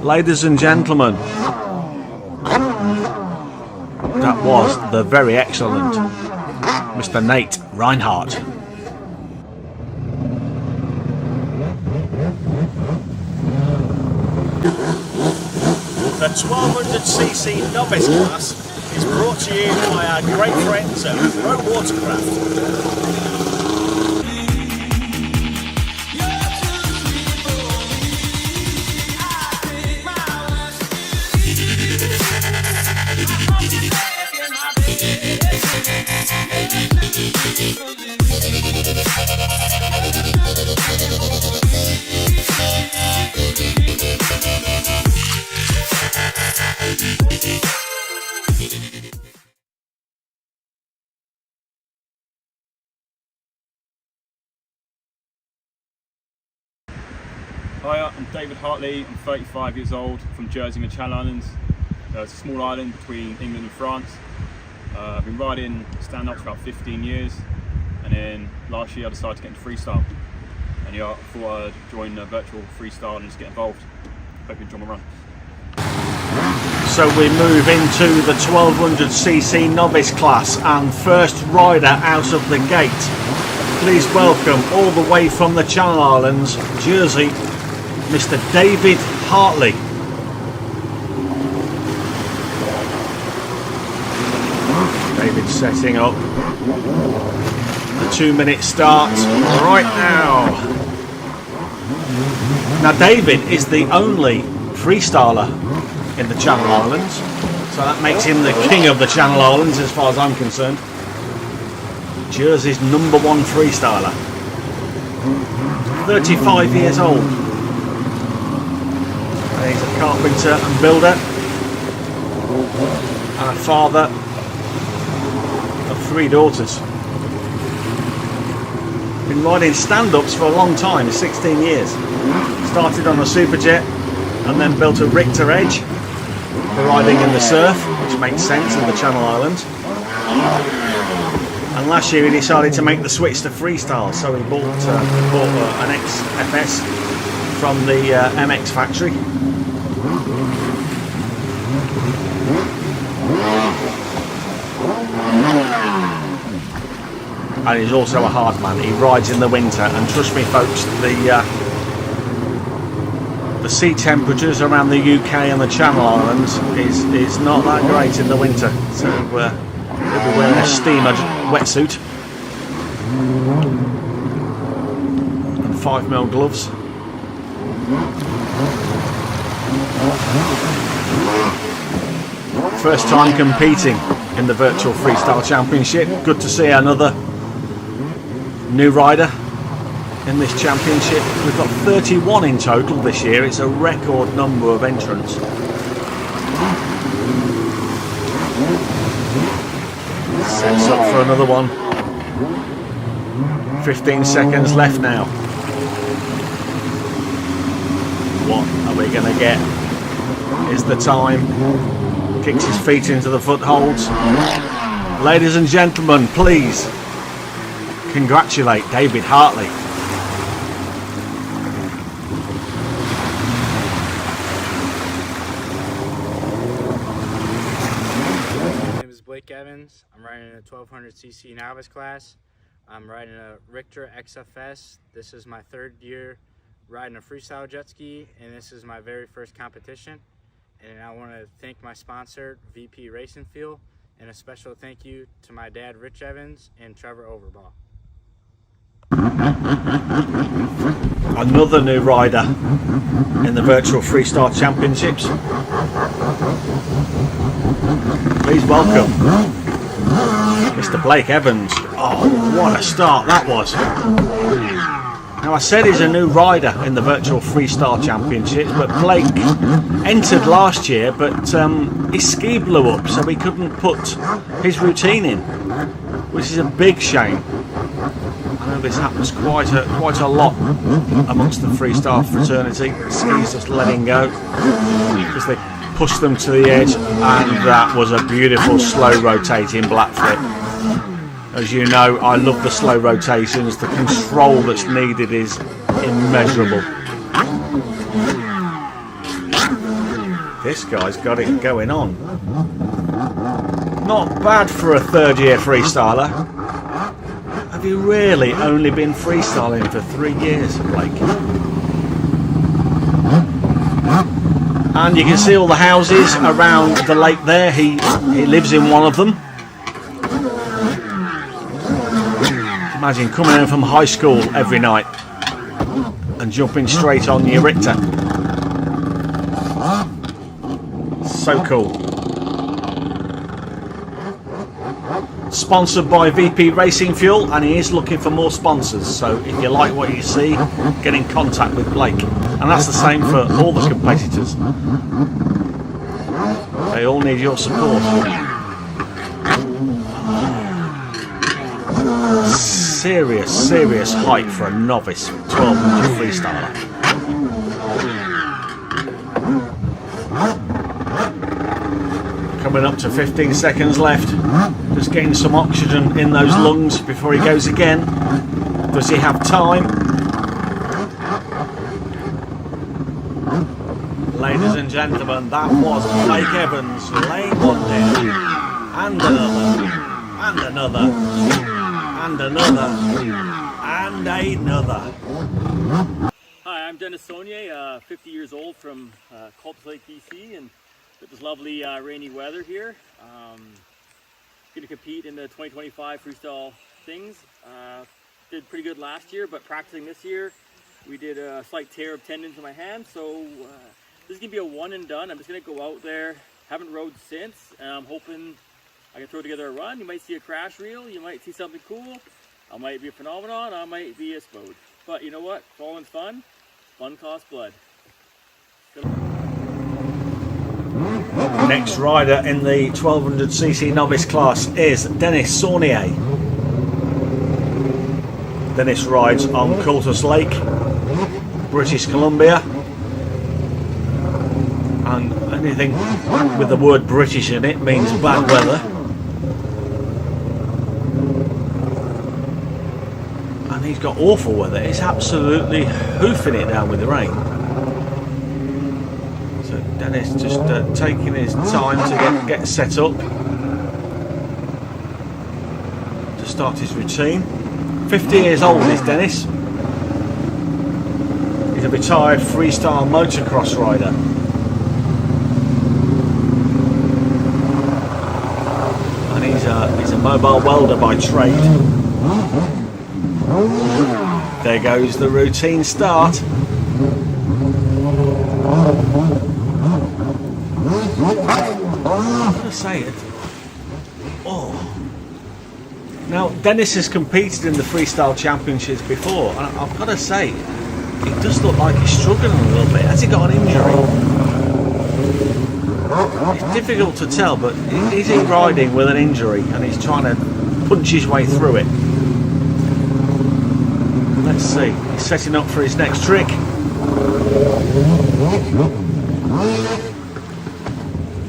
Ladies and gentlemen, that was the very excellent Mr. Nate Reinhardt. The 1200cc novice class is brought to you by our great friends at Pro Watercraft. Hi, I'm David Hartley. I'm 35 years old, from Jersey in the Channel Islands. It's a small island between England and France. I've been riding stand-up for about 15 years, and then last year I decided to get into freestyle. And yeah, I thought I'd join virtual freestyle and just get involved. Hope you enjoy my run. So we move into the 1200cc novice class, and first rider out of the gate. Please welcome, all the way from the Channel Islands, Jersey, Mr. David Hartley. David setting up. The 2-minute start right now. Now David is the only freestyler in the Channel Islands, so that makes him the king of the Channel Islands as far as I'm concerned. Jersey's #1 freestyler. 35 years old. And he's a carpenter and builder, and a father of 3 daughters. Been riding stand-ups for a long time, 16 years. Started on a Superjet and then built a Richter Edge for riding in the surf, which makes sense in the Channel Islands. And last year he decided to make the switch to freestyle, so he bought an XFS from the MX factory. And he's also a hard man. He rides in the winter, and trust me folks, the sea temperatures around the UK and the Channel Islands is not that great in the winter, so he'll be wearing a steamer wetsuit and 5mm gloves. First time competing in the Virtual Freestyle Championship. Good to see another new rider in this championship. We've got 31 in total this year. It's a record number of entrants. Sets up for another one. 15 seconds left now. What are we going to get? Is the time. Kicks his feet into the footholds. Ladies and gentlemen, please congratulate David Hartley. My name is Blake Evans. I'm riding a 1200cc novice class. I'm riding a Richter XFS. This is my 3rd year riding a freestyle jet ski, and this is my very first competition. And I want to thank my sponsor, VP Racing Fuel, and a special thank you to my dad, Rich Evans, and Trevor Overbaugh. Another new rider in the Virtual Freestyle Championships. Please welcome Mr. Blake Evans. Oh, what a start that was. Now I said he's a new rider in the Virtual Freestyle Championships, but Blake entered last year, but his ski blew up, so he couldn't put his routine in, which is a big shame. I know this happens quite a lot amongst the freestyle fraternity. Skis just letting go because they push them to the edge, and that was a beautiful slow rotating black flip. As you know, I love the slow rotations. The control that's needed is immeasurable. This guy's got it going on. Not bad for a third-year freestyler. Have you really only been freestyling for 3 years, Blake? And you can see all the houses around the lake there. He lives in one of them. Imagine coming home from high school every night and jumping straight on your Richter. So cool. Sponsored by VP Racing Fuel, and he is looking for more sponsors, so if you like what you see, get in contact with Blake. And that's the same for all the competitors. They all need your support. Serious height for a novice 1200 freestyler. Coming up to 15 seconds left. Just getting some oxygen in those lungs before he goes again. Does he have time? Ladies and gentlemen, that was Blake Evans laying one down. And another. And another. And another. And another. Hi, I'm Dennis Saunier, 50 years old from Cultus Lake, BC, and with this lovely rainy weather here. Going to compete in the 2025 freestyle things. Did pretty good last year, but practicing this year, we did a slight tear of tendons in my hand, so this is going to be a one and done. I'm just going to go out there. Haven't rode since, and I'm hoping I can throw together a run. You might see a crash reel, you might see something cool. I might be a phenomenon, I might be a spode. But you know what? Falling's fun. Fun costs blood. Next rider in the 1200cc novice class is Dennis Saunier. Dennis rides on Cultus Lake, British Columbia, and anything with the word British in it means bad weather. And he's got awful weather. It's absolutely hoofing it down with the rain. So Dennis just taking his time to get set up to start his routine. 50 years old is Dennis. He's a retired freestyle motocross rider. And he's a mobile welder by trade. There goes the routine start. I'm gonna say it. Oh. Now, Dennis has competed in the Freestyle Championships before, and I've got to say, it does look like he's struggling a little bit. Has he got an injury? It's difficult to tell, but is he riding with an injury and he's trying to punch his way through it? Let's see. He's setting up for his next trick.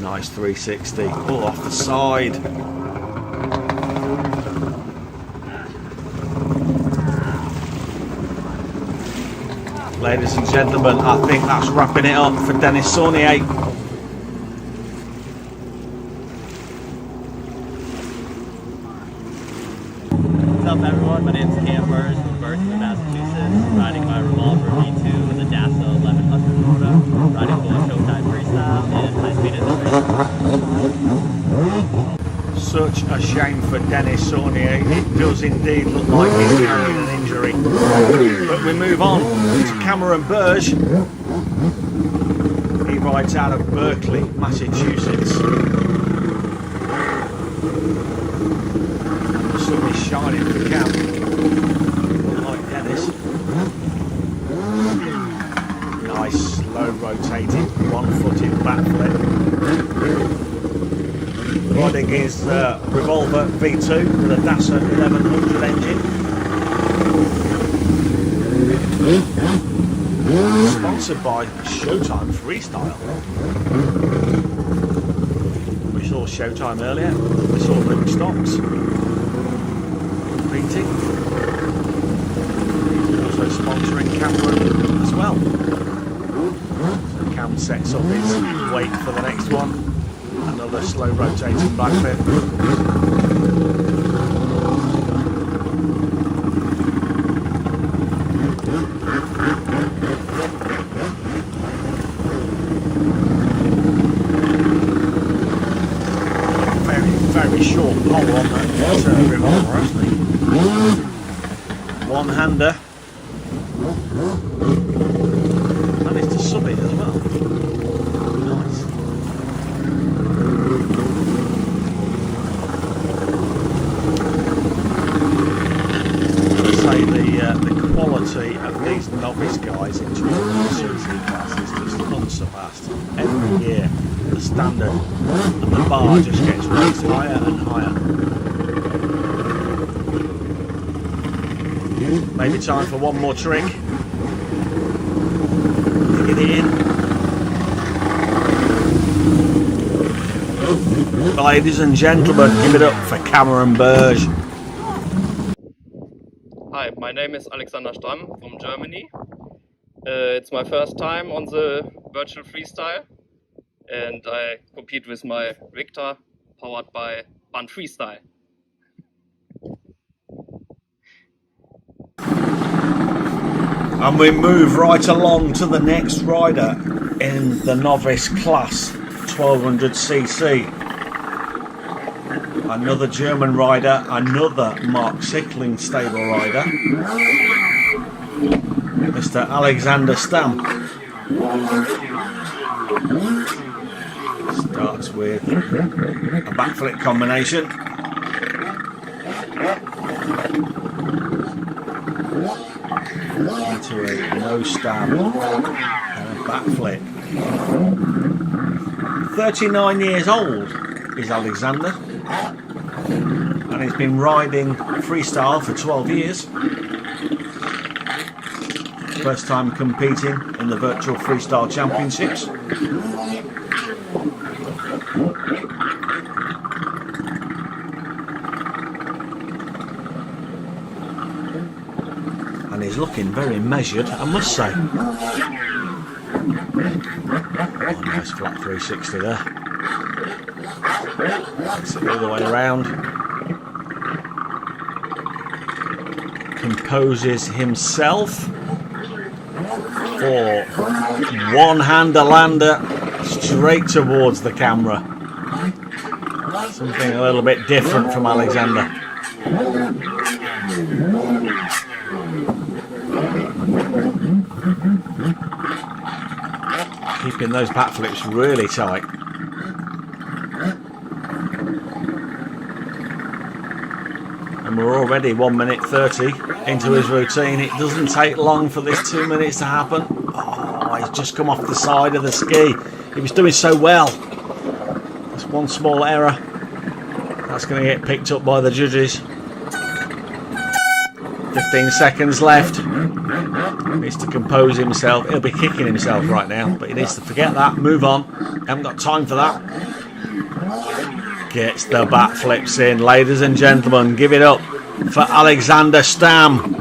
Nice 360. Oh, off the side. Ladies and gentlemen, I think that's wrapping it up for Dennis Saunier. What's up everyone, my name is Cam Burrs from Berkeley, Massachusetts, riding my Revolver V2 with a DASA 1100 motor, riding for Showtime Freestyle and high speed industry. Such a shame for Dennis Saunier. It does indeed look like he's carrying an injury. But we move on to Cameron Burge. He rides out of Berkeley, Massachusetts. The sun is shining for Cam, like Dennis. riding his Revolver V2 with a Dasa 1100 engine. Sponsored by Showtime Freestyle. We saw Showtime earlier. We saw Luke Stocks competing. Also sponsoring Cameron as well. So Cam sets up his weight for the next one. Another slow rotating backflip. Very short pole on that Revolver, actually. One hander. Managed to sub it as well. Nice. I'd say the quality of these novice guys in 1200cc class is just unsurpassed. Every year the standard and the bar just gets raised higher and higher. Maybe time for one more trick. Get it in. Ladies and gentlemen, give it up for Cameron Burge. Hi, my name is Alexander Stamm from Germany. It's my first time on the virtual freestyle, and I compete with my Victor, powered by Band Freestyle. And we move right along to the next rider in the novice class, 1200cc. Another German rider, another Mark Sickling stable rider, Mr. Alexander Stamm. Starts with a backflip combination. Into a no stab and a backflip. 39 years old is Alexander, and he's been riding freestyle for 12 years. First time competing in the virtual freestyle championships. And he's looking very measured, I must say. Oh, nice flat 360 there. Takes it all the way around. Composes himself for one-hander lander straight towards the camera. Something a little bit different from Alexander. Keeping those backflips really tight. And we're already 1 minute 30 into his routine. It doesn't take long for this 2 minutes to happen. Oh, he's just come off the side of the ski. He was doing so well. Just one small error. That's going to get picked up by the judges. 15 seconds left. He needs to compose himself. He'll be kicking himself right now, but he needs to forget that, move on. Haven't got time for that. Gets the backflips in. Ladies and gentlemen, give it up for Alexander Stamm.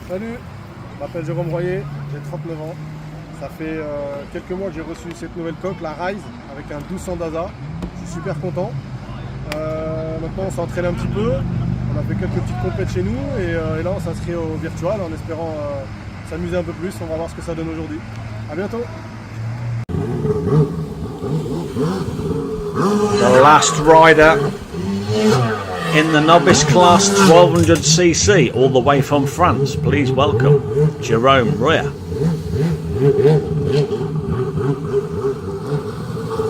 Salut, je m'appelle Jérôme Royer, j'ai 39 ans. Ça fait quelques mois que j'ai reçu cette nouvelle coque, la Rise, avec un 1200 DASA. Je suis super content. Maintenant on s'entraîne un petit peu, on a fait quelques petites compètes chez nous et là on s'inscrit au virtual en espérant s'amuser un peu plus. On va voir ce que ça donne aujourd'hui. A bientôt. The last rider in the novice class 1200cc, all the way from France. Please welcome Jerome Royer.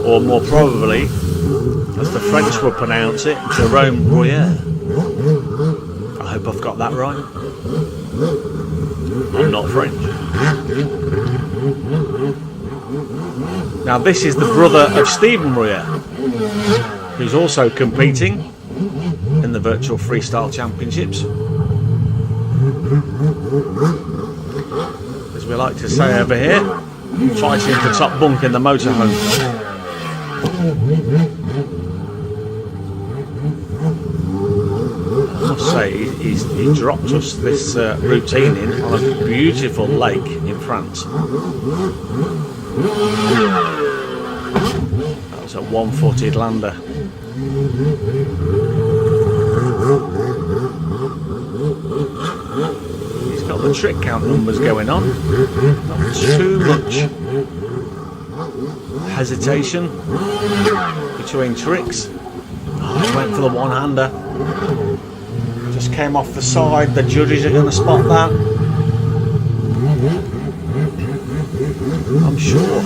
Or more probably, as the French will pronounce it, Jerome Royer. I hope I've got that right. I'm not French. Now this is the brother of Stephen Royer, who's also competing in the Virtual Freestyle Championships. As we like to say over here, fighting for top bunk in the motorhome. I must say, he dropped us this routine in on a beautiful lake in France. That was a one-footed lander. He's got the trick count numbers going on. Not too much hesitation between tricks. Oh, he went for the one-hander. Just came off the side. The judges are going to spot that, I'm sure.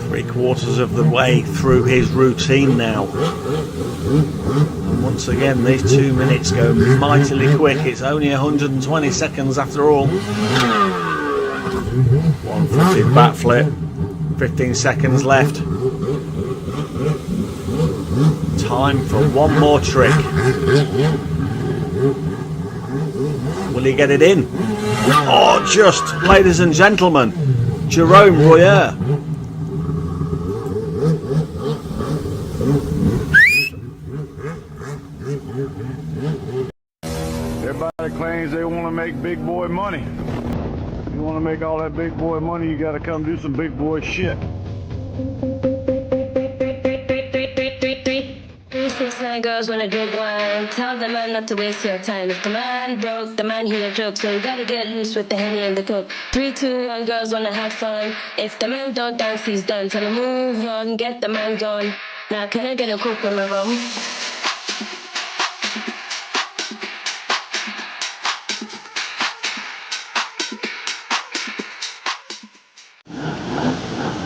Three-quarters of the way through his routine now. And once again, these 2 minutes go mightily quick. It's only 120 seconds after all. One-footed backflip. 15 seconds left. Time for one more trick. Will he get it in? Oh, just, ladies and gentlemen, Jerome Royer. Everybody claims they want to make big boy money. If you want to make all that big boy money, you got to come do some big boy shit. 369 girls wanna drink wine. Tell the man not to waste your time. If the man broke, the man he a joke. So you gotta get loose with the Henny and the Coke. 3, 2, 1, girls wanna have fun. If the man don't dance, he's done. Tell him move on, get the man going. Now can I get a Coke with my rum?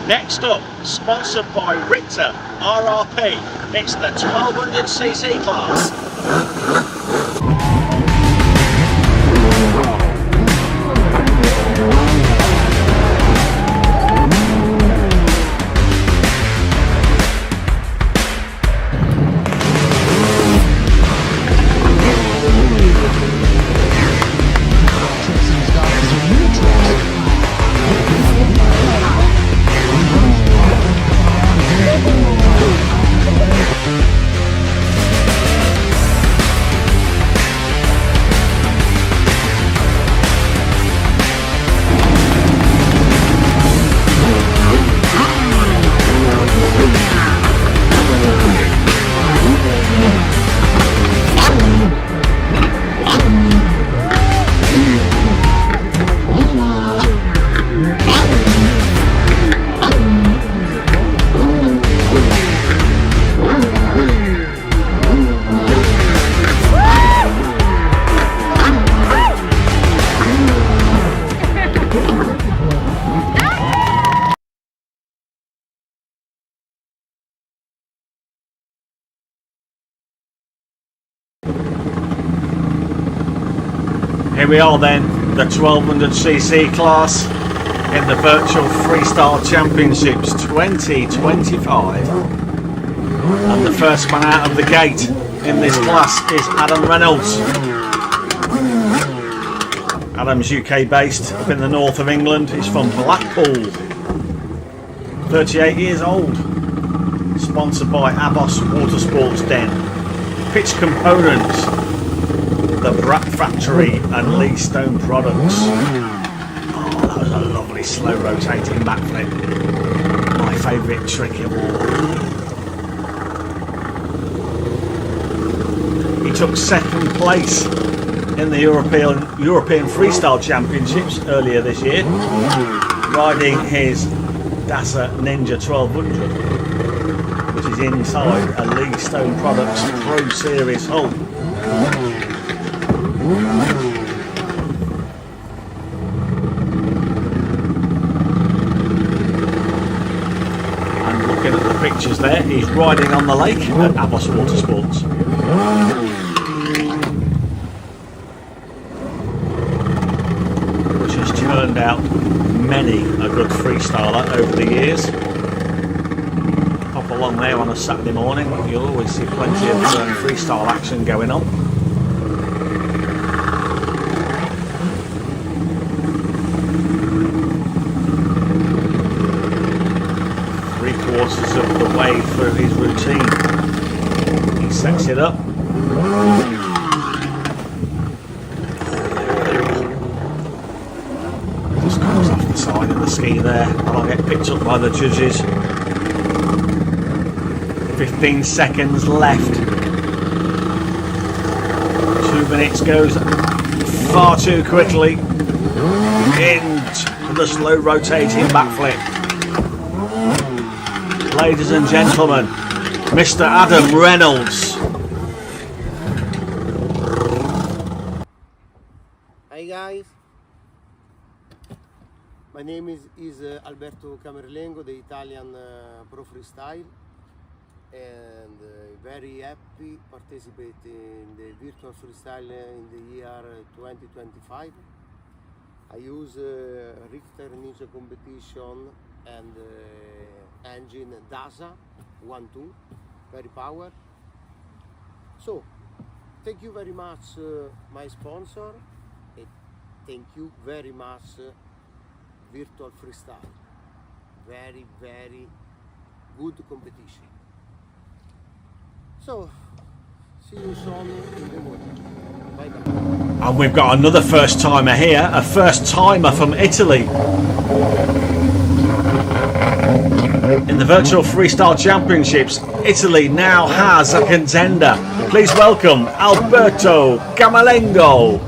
Next up, sponsored by Richter RRP, it's the 1200cc class. Here we are then, the 1200cc class in the Virtual Freestyle Championships 2025. And the first man out of the gate in this class is Adam Reynolds. Adam's UK based up in the north of England. He's from Blackpool. 38 years old. Sponsored by Abos Watersports Den. Pitch Components, the Brat Factory and Lee Stone Products. Oh, that was a lovely slow rotating backflip. My favourite trick of all. He took second place in the European Freestyle Championships earlier this year, riding his Dasa Ninja 1200, which is inside a Lee Stone Products Pro Series hull. And looking at the pictures there, he's riding on the lake at Avos Watersports. Which has turned out many a good freestyler over the years. Pop along there on a Saturday morning, you'll always see plenty of freestyle action going on. Three-quarters of the way through his routine, he sets it up. Just comes off the side of the ski there, and I'll get picked up by the judges. 15 seconds left. 2 minutes goes far too quickly into the slow rotating backflip. Ladies and gentlemen, Mr. Adam Reynolds. Hi guys, my name is Alberto Camerlengo, the Italian Pro Freestyle, and very happy participate in the virtual freestyle in the year 2025. I use Richter Ninja competition and engine DASA 1.2, very power. So thank you very much my sponsor, and thank you very much virtual freestyle. Very good competition. So see you soon in the water. Bye bye. And we've got another first timer here, a first timer from Italy. In the Virtual Freestyle Championships, Italy now has a contender. Please welcome Alberto Camerlengo.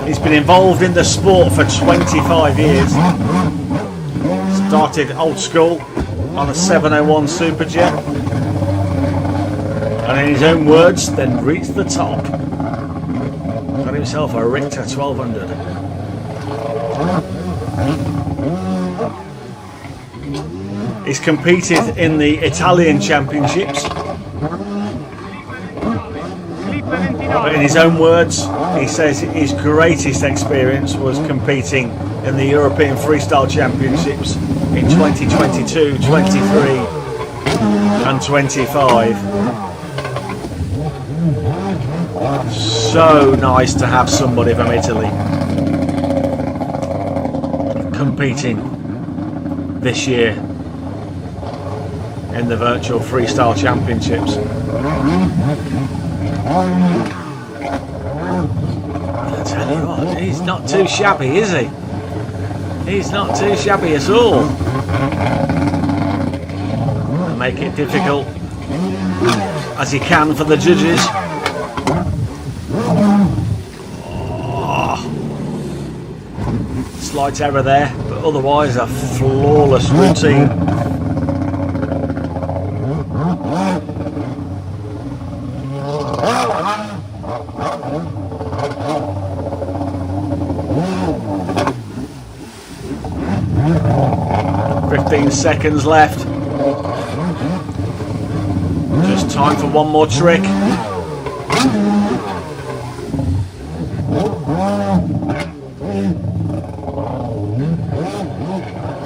He's been involved in the sport for 25 years. Started old school on a 701 Superjet, and in his own words, then reached the top. Got himself a Richter 1200. He's competed in the Italian Championships, but in his own words, he says his greatest experience was competing in the European Freestyle Championships in 2022, 23 and 25. So nice to have somebody from Italy competing this year in the Virtual Freestyle Championships. I tell you what, he's not too shabby, is he? He's not too shabby at all. And make it difficult as he can for the judges. Oh. Slight error there, but otherwise a flawless routine. Seconds left. Just time for one more trick.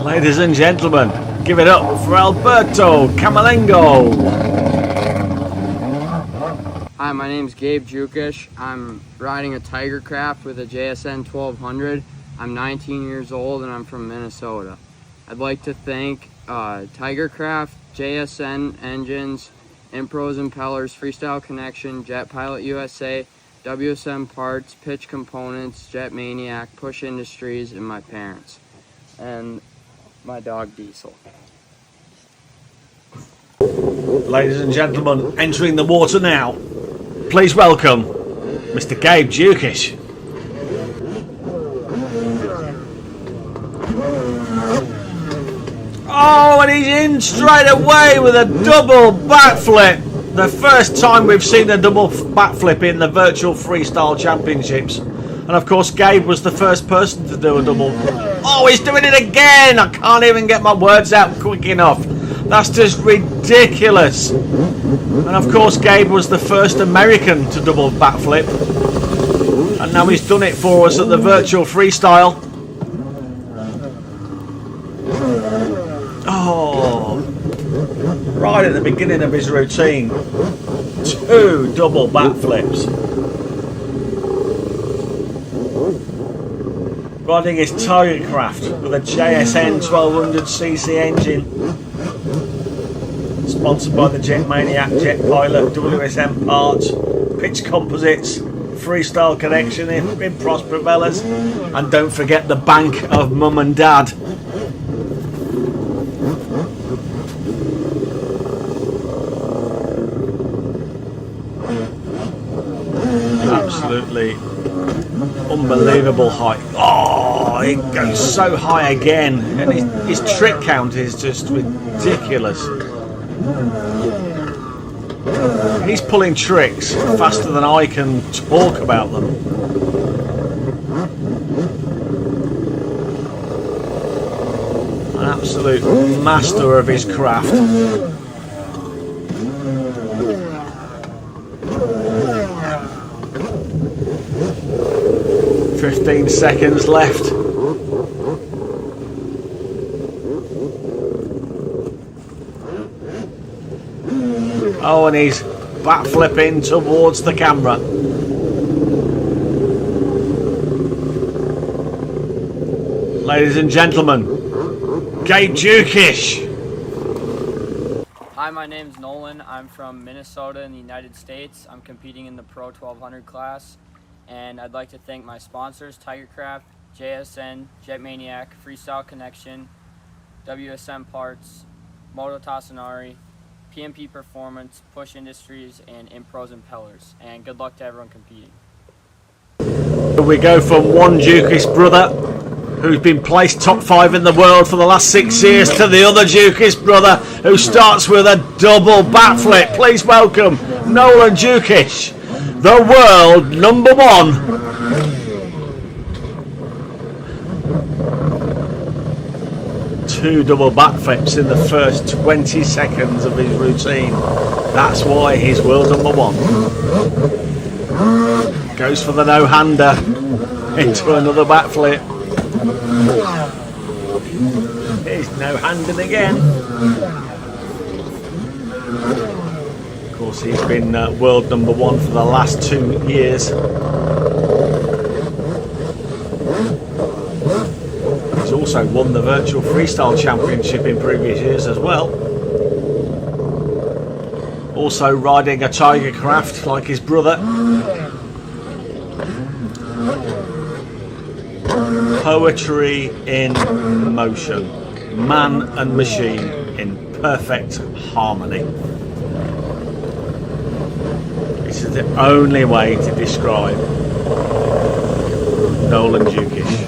Ladies and gentlemen, give it up for Alberto Camerlengo. Hi, my name is Gabe Jukic. I'm riding a Tigercraft with a JSN 1200. I'm 19 years old and I'm from Minnesota. I'd like to thank Tigercraft, JSN Engines, Impros Impellers, Freestyle Connection, Jet Pilot USA, WSM Parts, Pitch Components, Jet Maniac, Push Industries, and my parents. And my dog Diesel. Ladies and gentlemen, entering the water now. Please welcome Mr. Gabe Jukic. Oh, and he's in straight away with a double backflip. The first time we've seen a double backflip in the Virtual Freestyle Championships. And of course, Gabe was the first person to do a double. Oh, he's doing it again. I can't even get my words out quick enough. That's just ridiculous. And of course, Gabe was the first American to double backflip. And now he's done it for us at the Virtual Freestyle. Oh, right at the beginning of his routine, 2 double backflips. Riding his Tigercraft with a JSN 1200cc engine. Sponsored by the Jet Maniac, Jet Pilot, WSM Parts, Pitch Composites, Freestyle Connection, Impros Propellers, and don't forget the bank of Mum and Dad. Absolutely unbelievable height. Oh, it goes so high again, and his trick count is just ridiculous. He's pulling tricks faster than I can talk about them. An absolute master of his craft. 15 seconds left. Oh, and he's backflipping towards the camera. Ladies and gentlemen, Gabe Jukish. Hi, my name's Nolan. I'm from Minnesota in the United States. I'm competing in the Pro 1200 class. And I'd like to thank my sponsors, Tigercraft, JSN, Jet Maniac, Freestyle Connection, WSM Parts, Moto Tassinari, PMP Performance, Push Industries, and Impros Impellers. And good luck to everyone competing. We go from one Jukish brother who's been placed top 5 in the world for the last 6 years to the other Jukish brother who starts with a double backflip. Please welcome Nolan Jukish, the world number 1. Two double backflips in the first 20 seconds of his routine. That's why he's world number 1. Goes for the no-hander into another backflip. He's no-handed again. Of course, he's been world number 1 for the last 2 years. He's also won the Virtual Freestyle Championship in previous years as well. Also riding a Tigercraft like his brother. Poetry in motion. Man and machine in perfect harmony. This is the only way to describe Nolan Jukish.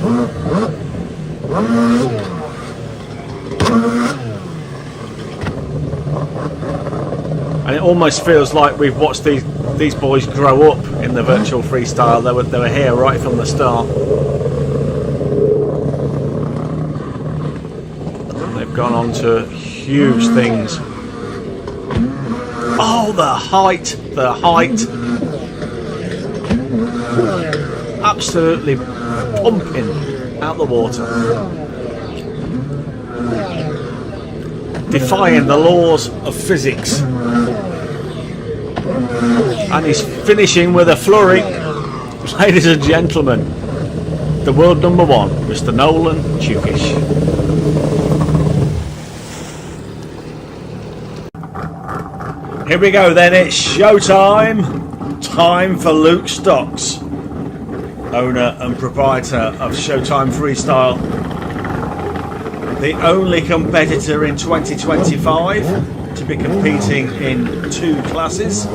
And it almost feels like we've watched these boys grow up in the Virtual Freestyle. They were here right from the start. They've gone on to huge things. Oh, the height. Absolutely pumping out the water. Defying the laws of physics. And he's finishing with a flurry. Ladies and gentlemen, the world number 1, Mr. Nolan Jukish. Here we go then, it's showtime. Time for Luke Stocks, owner and proprietor of Showtime Freestyle. The only competitor in 2025 to be competing in 2 classes.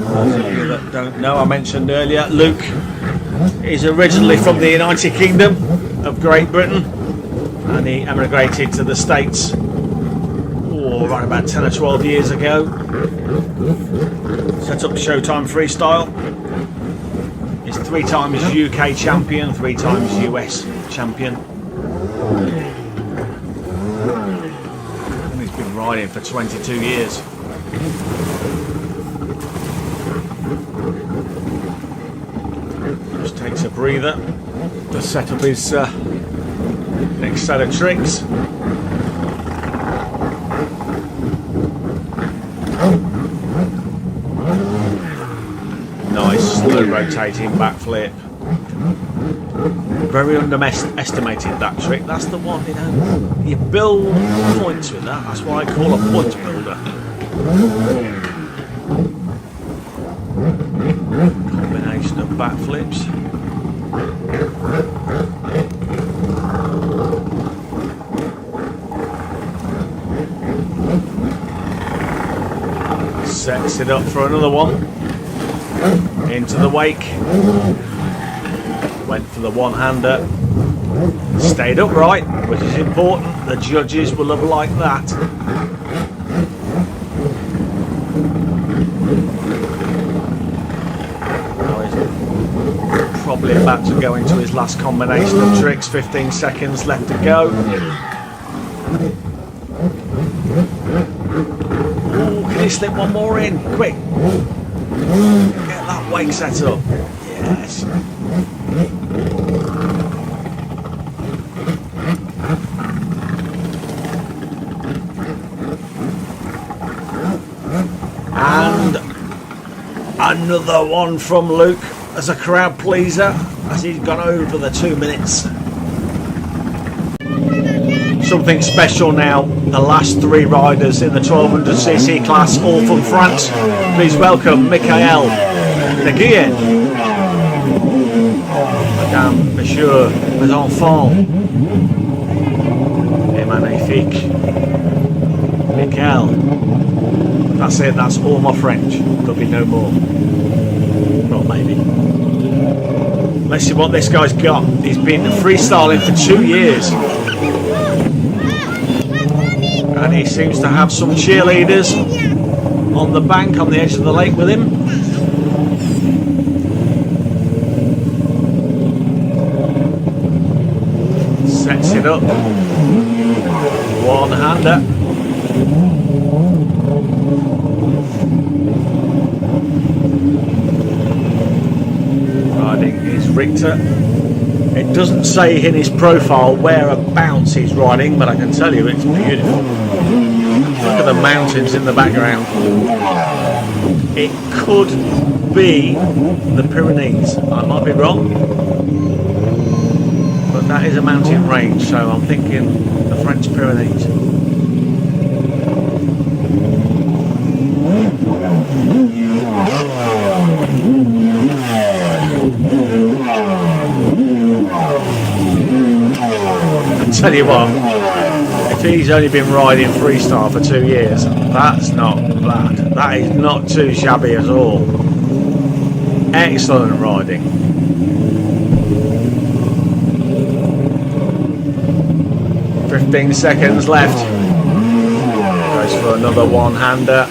Those of you that don't know, I mentioned earlier, Luke is originally from the United Kingdom of Great Britain, and he emigrated to the States around about 10 or 12 years ago. Set up Showtime Freestyle. He's 3 times UK champion, 3 times US champion. And he's been riding for 22 years. Just takes a breather to set up his next set of tricks. Nice slow rotating backflip. Very underestimated, that trick. That's the one, you know. You build points with that. That's what I call a point builder. Combination of backflips. Sets it up for another one. Into the wake. Went for the one-hander. Stayed upright, which is important. The judges will have liked that. Now he's probably about to go into his last combination of tricks. 15 seconds left to go. Can he slip one more in? Quick! Get that wake set up. Yes. And another one from Luke as a crowd pleaser as he's gone over the 2 minutes. Something special now, the last 3 riders in the 1200cc class, all from France. Please welcome Michael Leguien. Madame, Monsieur, mes enfants. Et magnifique. Michael. That's it, that's all my French. There'll be no more. Well, maybe. Let's see what this guy's got. He's been freestyling for 2 years. And he seems to have some cheerleaders on the bank on the edge of the lake with him. Sets it up. One-hander. Riding is Richter. It doesn't say in his profile whereabouts he's riding, but I can tell you it's beautiful. Look at the mountains in the background. It could be the Pyrenees. I might be wrong, but that is a mountain range, so I'm thinking the French Pyrenees. I tell you what, if he's only been riding freestyle for 2 years, that's not bad. That is not too shabby at all. Excellent riding. "15 seconds left." Goes for another one-hander.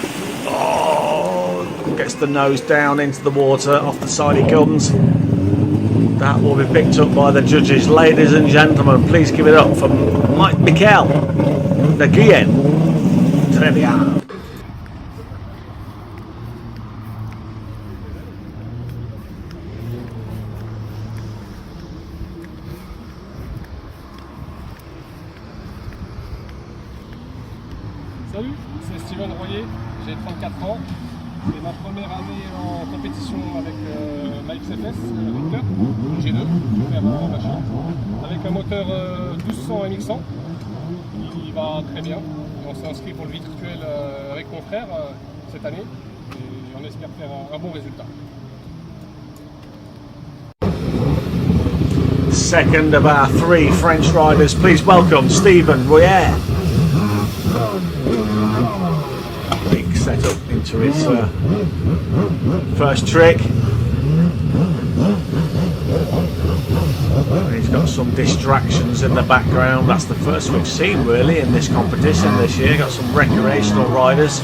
Oh, gets the nose down into the water. Off the side he comes. That will be picked up by the judges. Ladies and gentlemen, please give it up for Michael Leguien. Très bien. Salut, c'est Steven Royer, j'ai 34 ans. C'est ma première année en compétition avec ma XFS, Richter, G2, machin, avec un moteur 1200 MX1. Il va très bien. On s'est inscrit pour le virtuel avec mon frère cette année et on espère faire un bon résultat. Second of our 3 French riders, please welcome Steven Royer. Big setup into his first trick. he's got some distractions in the background. That's the first we've seen really in this competition this year. Got some recreational riders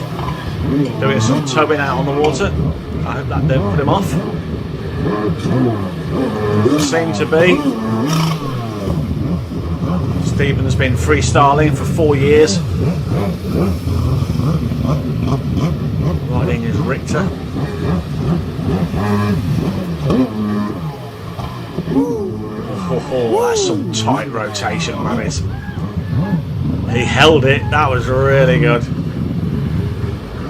doing some towing out on the water. I hope that don't put him off. Seem to be. Stephen's been freestyling for 4 years. Riding his Richter. Oh, that's some tight rotation, that is. He held it, that was really good.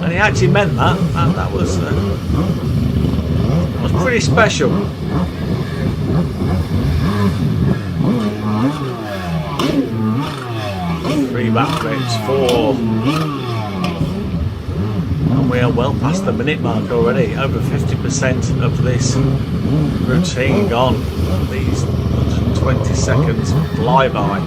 And he actually meant that. That was pretty special. 3 backflips, 4. And we are well past the minute mark already. Over 50% of this routine gone. These 120 seconds fly by.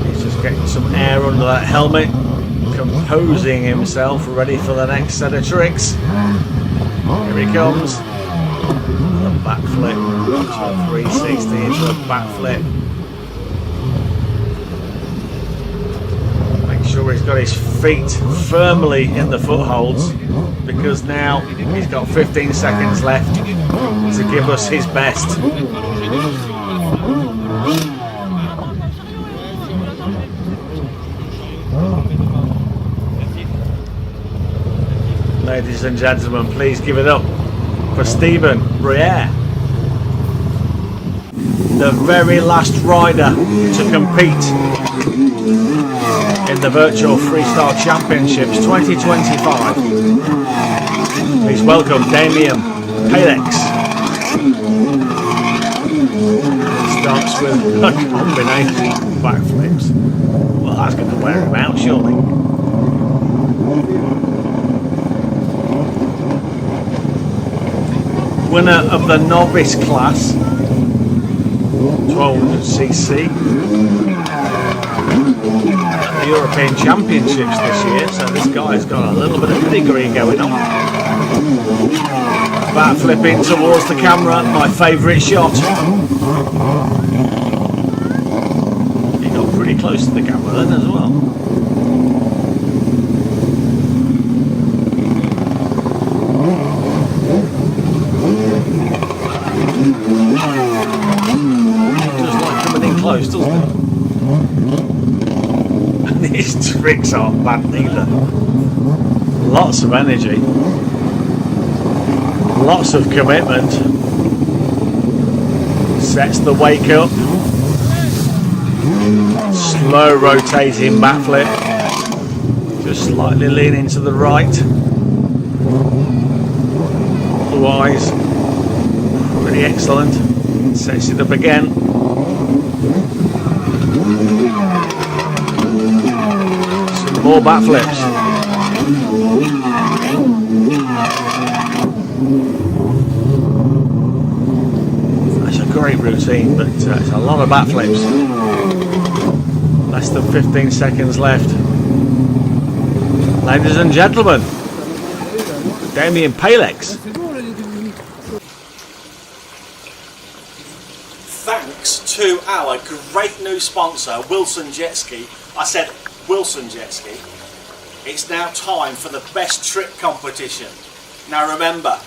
He's just getting some air under that helmet, composing himself, ready for the next set of tricks. Here he comes. A backflip, to a 360 into a backflip. Make sure he's got his feet firmly in the footholds, because now he's got 15 seconds left to give us his best. Ladies and gentlemen, please give it up for Stephen Briere, the very last rider to compete in the Virtual Freestyle Championships 2025. Please welcome Damien Palex. Starts with a combination of backflips. Well, that's going to wear him out, surely. Winner of the novice class, 1200cc, at the European Championships this year, so this guy's got a little bit of pedigree going on. Back flipping towards the camera, my favourite shot. He got pretty close to the camera then as well. Just like coming in close, doesn't it? And these tricks aren't bad either. Lots of energy, lots of commitment. Sets the wake up. Slow rotating backflip. Just slightly leaning to the right. Otherwise, pretty excellent. Sets it up again. Some more backflips. That's a great routine, but it's a lot of backflips. Less than 15 seconds left. Ladies and gentlemen, Damien Palex. Thanks to our great new sponsor, Wilson Jetski. I said Wilson Jetski. It's now time for the best trick competition. Now remember,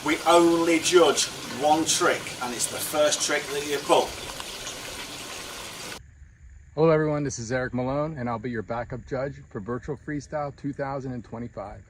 we only judge one trick, and it's the first trick that you pull. Hello everyone, this is Eric Malone, and I'll be your backup judge for Virtual Freestyle 2025.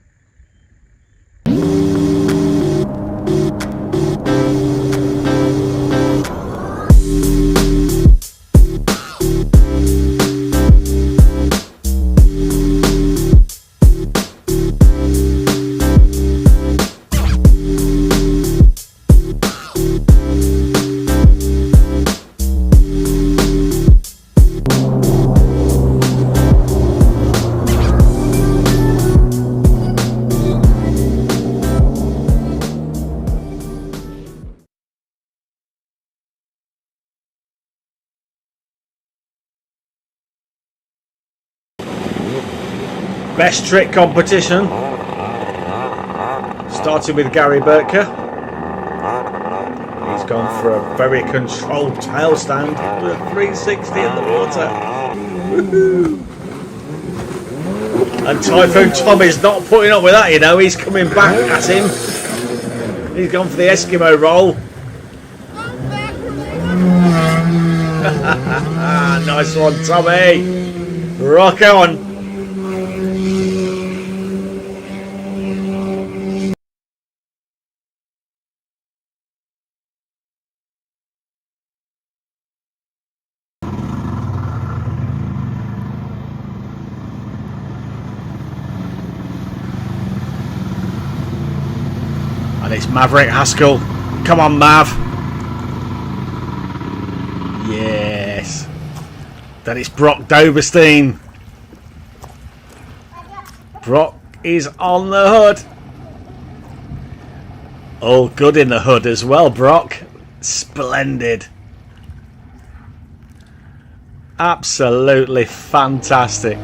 Best trick competition. Starting with Gary Burtka. He's gone for a very controlled tail stand with a 360 in the water. Woohoo! And Typhoon Tommy's not putting up with that, you know. He's coming back at him. He's gone for the Eskimo roll. Nice one, Tommy. Rock on. And it's Maverick Haskell. Come on, Mav. Yes. Then it's Brock Doberstein. Brock is on the hood. All good in the hood as well, Brock. Splendid. Absolutely fantastic.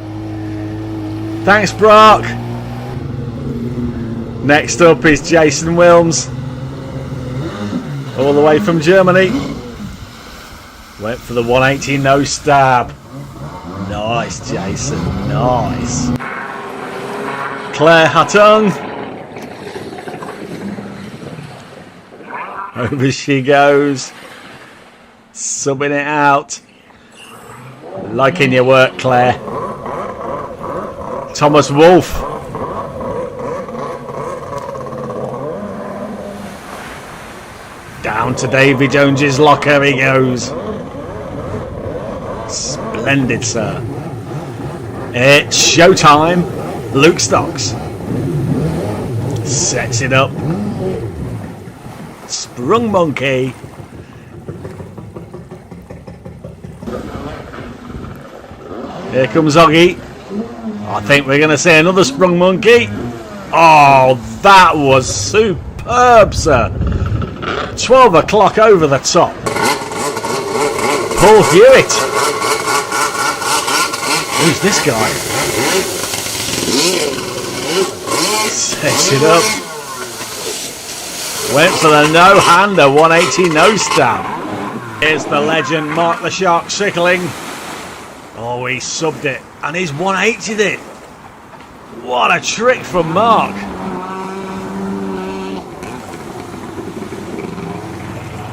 Thanks, Brock. Next up is Jason Wilms. All the way from Germany. Went for the 180 no stab. Nice, Jason. Nice. Claire Hattung. Over she goes. Subbing it out. Liking your work, Claire. Thomas Wolfe. Down to Davy Jones's locker he goes. Splendid, sir. It's showtime. Luke Stocks sets it up. Sprung monkey. Here comes Oggy. I think we're going to see another sprung monkey. Oh, that was superb, sir. 12 o'clock over the top. Paul Hewitt. Who's this guy? Sets it up. Went for the no-hander, 180 no stab. Here's the legend, Mark the Shark Sickling. Oh, he subbed it, and he's 180'd it. What a trick from Mark.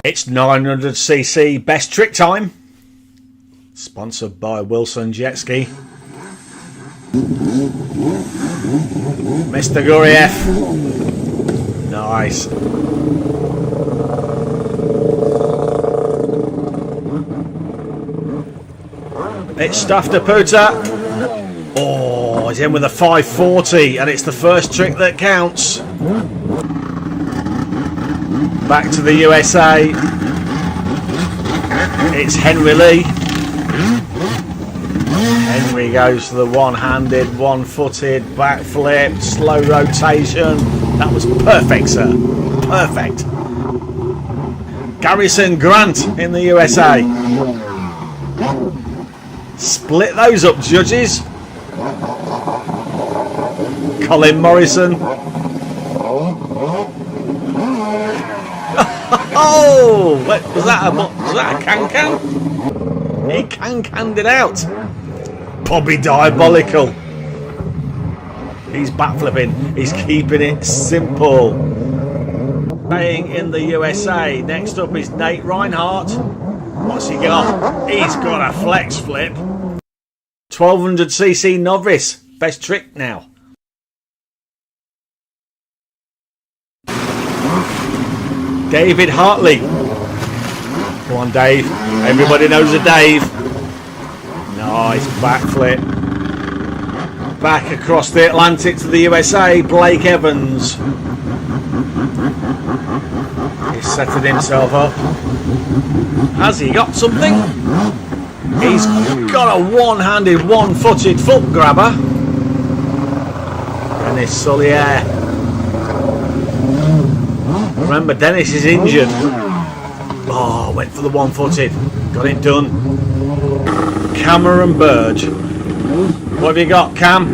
It's 900cc best trick time. Sponsored by Wilson Jetski. Mr. Guriev. Nice. It's Stafter Puta. Oh, he's in with a 540, and it's the first trick that counts. Back to the USA. It's Henry Lee. Henry goes to the one-handed, one-footed, backflip, slow rotation. That was perfect, sir. Perfect. Garrison Grant in the USA. Split those up, judges. Colin Morrison. Oh, what, was that a can-can? He can-canned it out. Bobby Diabolical. He's backflipping. He's keeping it simple. Staying in the USA. Next up is Nate Reinhardt. What's he got? He's got a flex flip. 1200cc novice. Best trick now. David Hartley. Come on, Dave. Everybody knows a Dave. Nice backflip. Back across the Atlantic to the USA. Blake Evans. He's setting himself up. Has he got something? He's got a one-handed, one-footed foot grabber. Dennis Sullier. Remember, Dennis is injured. Oh, went for the one-footed. Got it done. Cameron Burge. What have you got, Cam?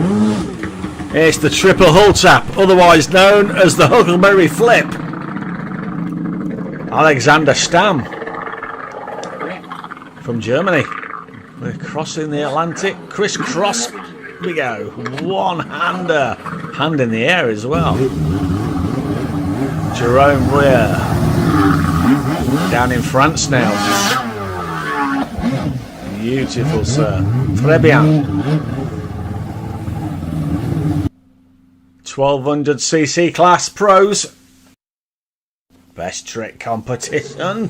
It's the triple hull tap, otherwise known as the Huckleberry Flip. Alexander Stamm from Germany. We're crossing the Atlantic. Crisscross we go. One-hander. Hand in the air as well. Jerome Royer. Down in France now. Beautiful, sir. Très bien. 1200cc class pros. Best trick competition.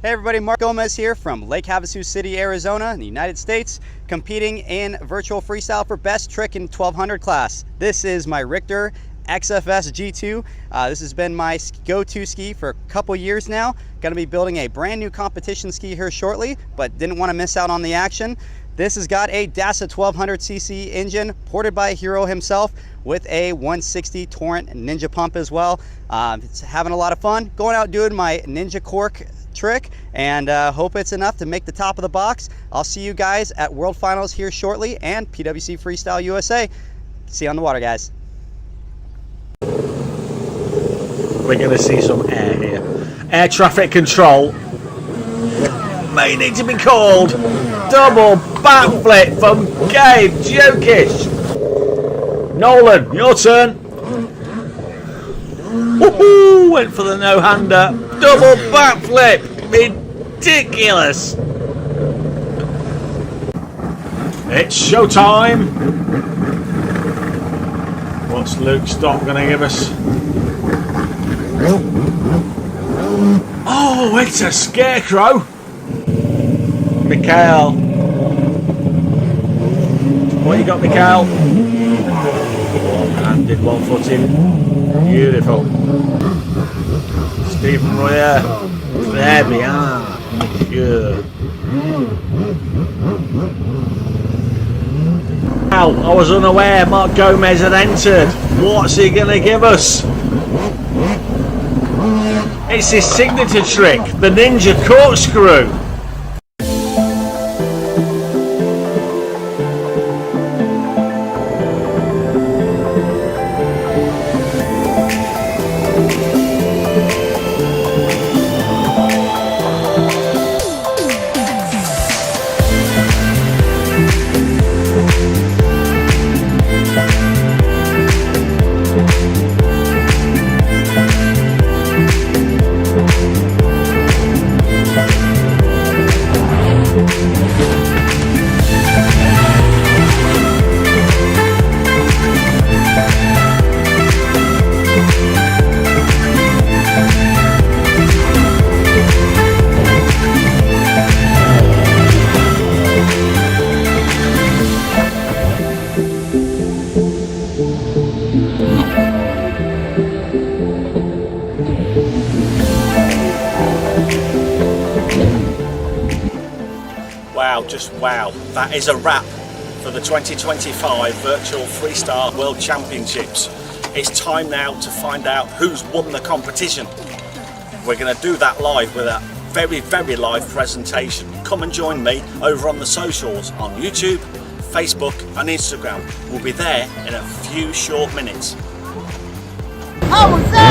Hey everybody, Mark Gomez here from Lake Havasu City, Arizona in the United States, competing in virtual freestyle for best trick in 1200 class. This is my Richter XFS G2. This has been my go-to ski for a couple years now. Going to be building a brand new competition ski here shortly, but didn't want to miss out on the action. This has got a DASA 1200cc engine ported by a hero himself with a 160 Torrent Ninja pump as well. It's having a lot of fun going out doing my Ninja Cork trick, and hope it's enough to make the top of the box. I'll see you guys at World Finals here shortly and PWC Freestyle USA. See you on the water, guys. We're going to see some air here. Air traffic control may need to be called. Double backflip from Gabe Jokic. Nolan, your turn. Woohoo! Went for the no-hander. Double backflip. Ridiculous. It's showtime. What's Luke Stock going to give us? Oh, it's a scarecrow. Mikhail. What you got, Mikhail? One-handed, one-footed. Beautiful. Stephen Royer. Très bien. Good. Wow, I was unaware Mark Gomez had entered. What's he going to give us? It's his signature trick, the Ninja Corkscrew. Wow, just wow. That is a wrap for the 2025 Virtual Freestyle World Championships. It's time now to find out who's won the competition. We're going to do that live with a very, very live presentation. Come and join me over on the socials on YouTube, Facebook and Instagram. We'll be there in a few short minutes. How was that?